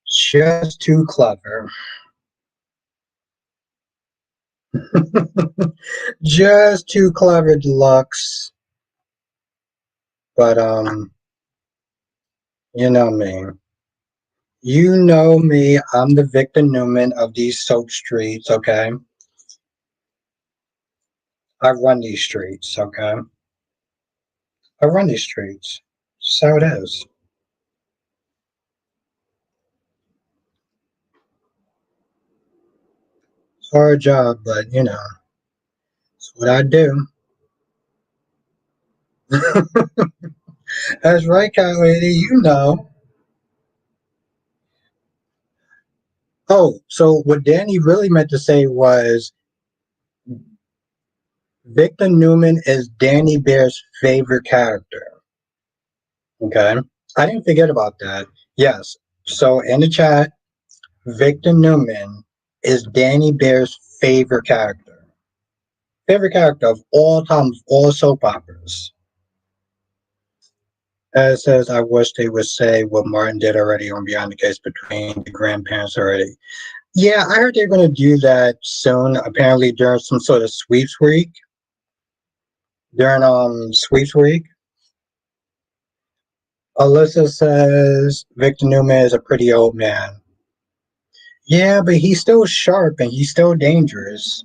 Speaker 1: Just too clever. Just too clever, Deluxe. But you know me. You know me. I'm the Victor Newman of these soap streets, okay? I run these streets, okay? I run these streets. So it is. It's a hard job, but it's what I do. That's right, cat lady. You know. Oh, so what Danny really meant to say was Victor Newman is Danny Bear's favorite character. Okay. I didn't forget about that. Yes. So in the chat, Victor Newman is Danny Bear's favorite character. Favorite character of all time, of all soap operas. As says, I wish they would say what Martin did already on Beyond the Case between the grandparents already. Yeah, I heard they're going to do that soon. Apparently, during some sort of sweeps week. During sweeps week, Alyssa says Victor Newman is a pretty old man. Yeah, but he's still sharp and he's still dangerous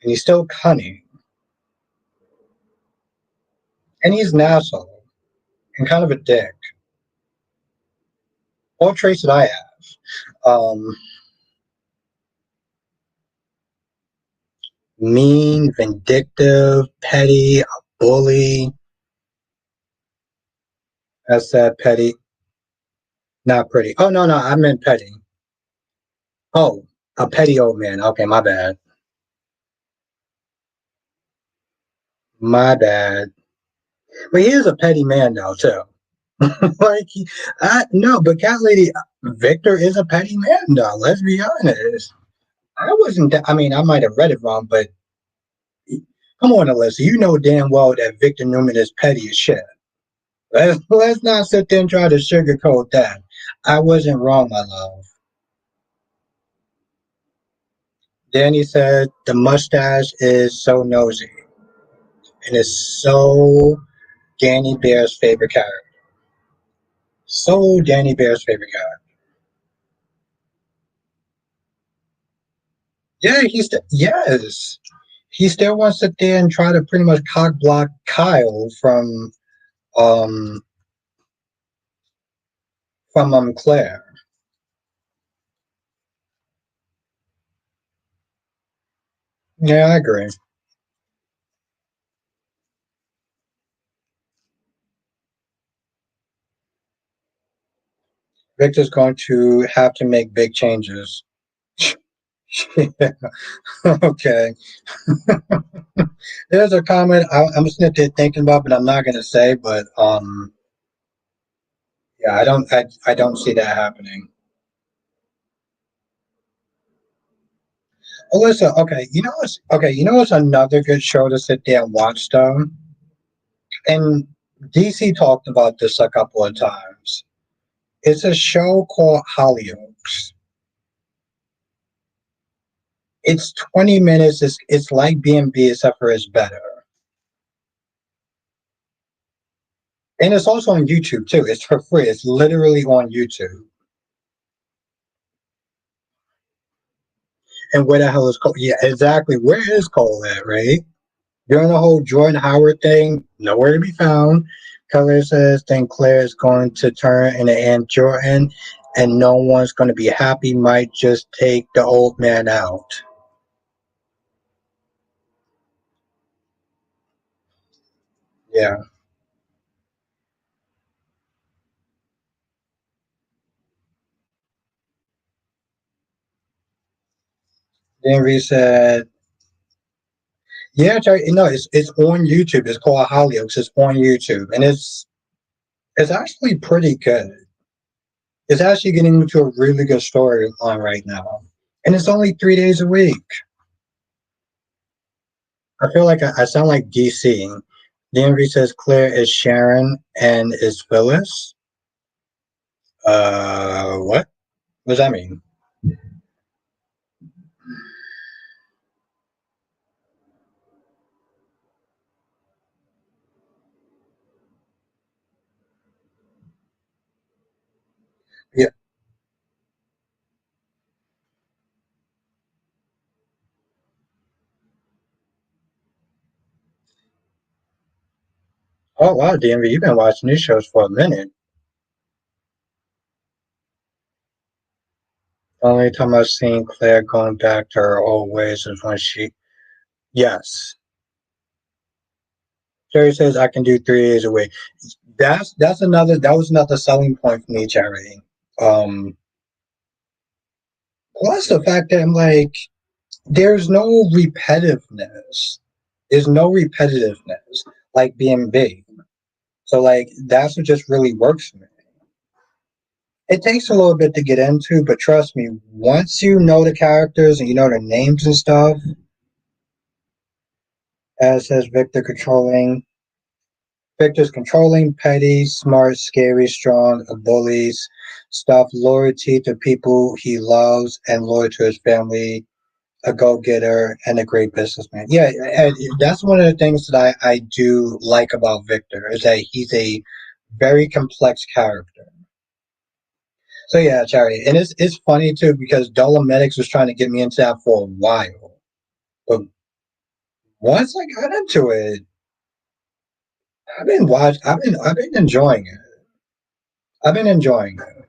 Speaker 1: and he's still cunning and he's an asshole and kind of a dick. All traits that I have. Mean, vindictive, petty, a bully. I said petty, not pretty. Oh no, no, I meant petty. Oh, a petty old man. Okay, my bad. My bad. But he is a petty man now too. like, no, but cat lady Victor is a petty man though. Let's be honest. I wasn't. I mean, I might have read it wrong, but come on, Alyssa. You know damn well that Victor Newman is petty as shit. Let's not sit there and try to sugarcoat that. I wasn't wrong, my love. Danny said the mustache is so nosy and is so Danny Bear's favorite character. So Danny Bear's favorite character. Yeah, yes. He still wants to sit there and try to pretty much cock block Kyle um from Claire. Yeah, I agree. Victor's going to have to make big changes. Yeah. Okay. There's a comment I'm sitting there thinking about, but I'm not gonna say. But yeah, I don't see that happening. Alyssa, okay? You know what's another good show to sit there and watch though? And DC talked about this a couple of times. It's a show called Hollyoaks. It's 20 minutes. It's like B&B except for it's better. And it's also on YouTube too. It's for free. It's literally on YouTube. And where the hell is Cole? Yeah, exactly. Where is Cole at, right? During the whole Jordan Howard thing, nowhere to be found. Color says then Claire is going to turn into Aunt Jordan and no one's going to be happy. Might just take the old man out. Yeah. Then Reed said, yeah, no, it's on YouTube. It's called Hollyoaks. It's on YouTube. And it's actually pretty good. It's actually getting into a really good story on right now. And it's only 3 days a week. I feel like I sound like DC. DMV says Claire is Sharon and is Phyllis. What? What does that mean? Yeah. Oh wow, DMV, you've been watching these shows for a minute. The only time I've seen Claire going back to her old ways is when she. Yes. Jerry says I can do 3 days a week. That was another selling point for me, Jerry. Um, Plus the fact that I'm like, there's no repetitiveness. There's no repetitiveness like being big. So like that's what just really works for me. It takes a little bit to get into, but trust me, once you know the characters and you know their names and stuff, as says Victor's controlling, petty, smart, scary, strong, a bullies, stuff, loyalty to people he loves and loyal to his family, a go-getter, and a great businessman. Yeah, and that's one of the things that I do like about Victor is that he's a very complex character. So yeah, Charlie, and it's funny too because Dolomedics was trying to get me into that for a while, but once I got into it, I've been enjoying it. I've been enjoying it.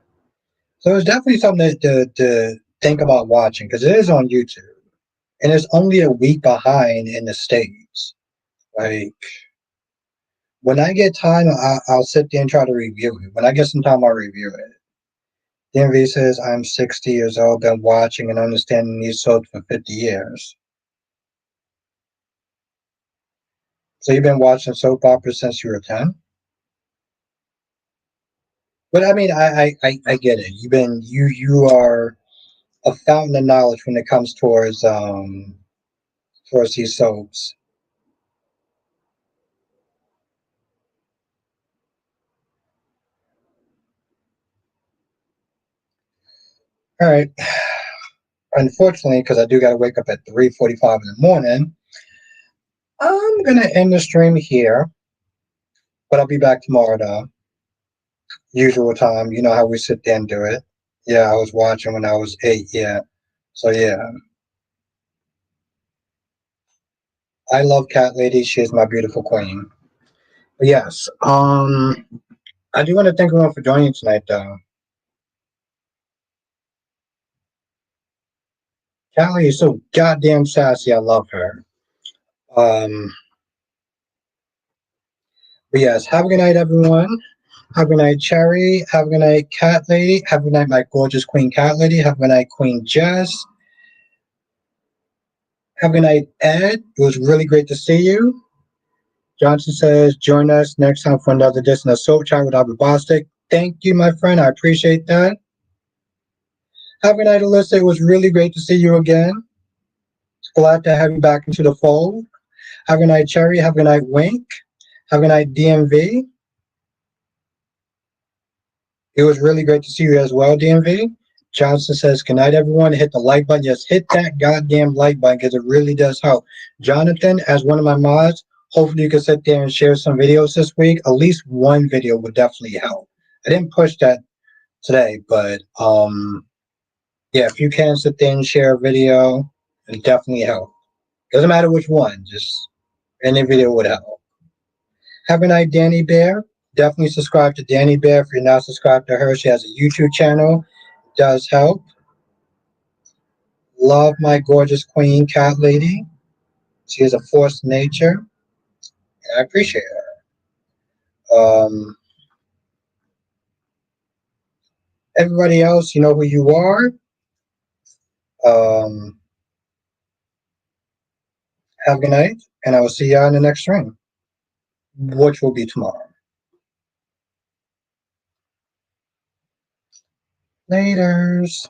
Speaker 1: So it's definitely something to think about watching because it is on YouTube and it's only a week behind in the states. Like when I get time, I'll sit there and try to review it. When I get some time, I'll review it. DMV says I'm 60 years old, been watching and understanding these soaps for 50 years. So you've been watching soap operas since you were 10? But I mean, I get it. You are a fountain of knowledge when it comes towards these soaps. All right. Unfortunately, because I do got to wake up at 3:45 in the morning, I'm gonna end the stream here. But I'll be back tomorrow, though. Usual time. You know how we sit there and do it. Yeah, I was watching when I was 8. Yeah. So yeah, I love Cat Lady. She is my beautiful queen. But yes. I do want to thank everyone for joining tonight, though. Callie is so goddamn sassy. I love her. Um, but yes, have a good night, everyone. Have a good night, Cherry. Have a good night, Cat Lady. Have a good night, my gorgeous Queen Cat Lady. Have a good night, Queen Jess. Have a good night, Ed. It was really great to see you. Johnson says, join us next time for another edition of Soap Chat with Albert Bostic. Thank you, my friend. I appreciate that. Have a good night, Alyssa. It was really great to see you again. Glad to have you back into the fold. Have a good night, Cherry. Have a good night, Wink. Have a good night, DMV. It was really great to see you as well, DMV. Johnson says, good night, everyone. Hit the like button. Yes, hit that goddamn like button because it really does help. Jonathan, as one of my mods, hopefully you can sit there and share some videos this week. At least one video would definitely help. I didn't push that today, but yeah, if you can sit there and share a video, it definitely help. Doesn't matter which one, just any video would help. Have a night, Danny Bear. Definitely subscribe to Danny Bear if you're not subscribed to her. She has a YouTube channel. It does help. Love my gorgeous queen, Cat Lady. She is a force of nature, and I appreciate her. Everybody else, you know who you are. Um, have a good night, and I will see y'all in the next stream, which will be tomorrow. Laters.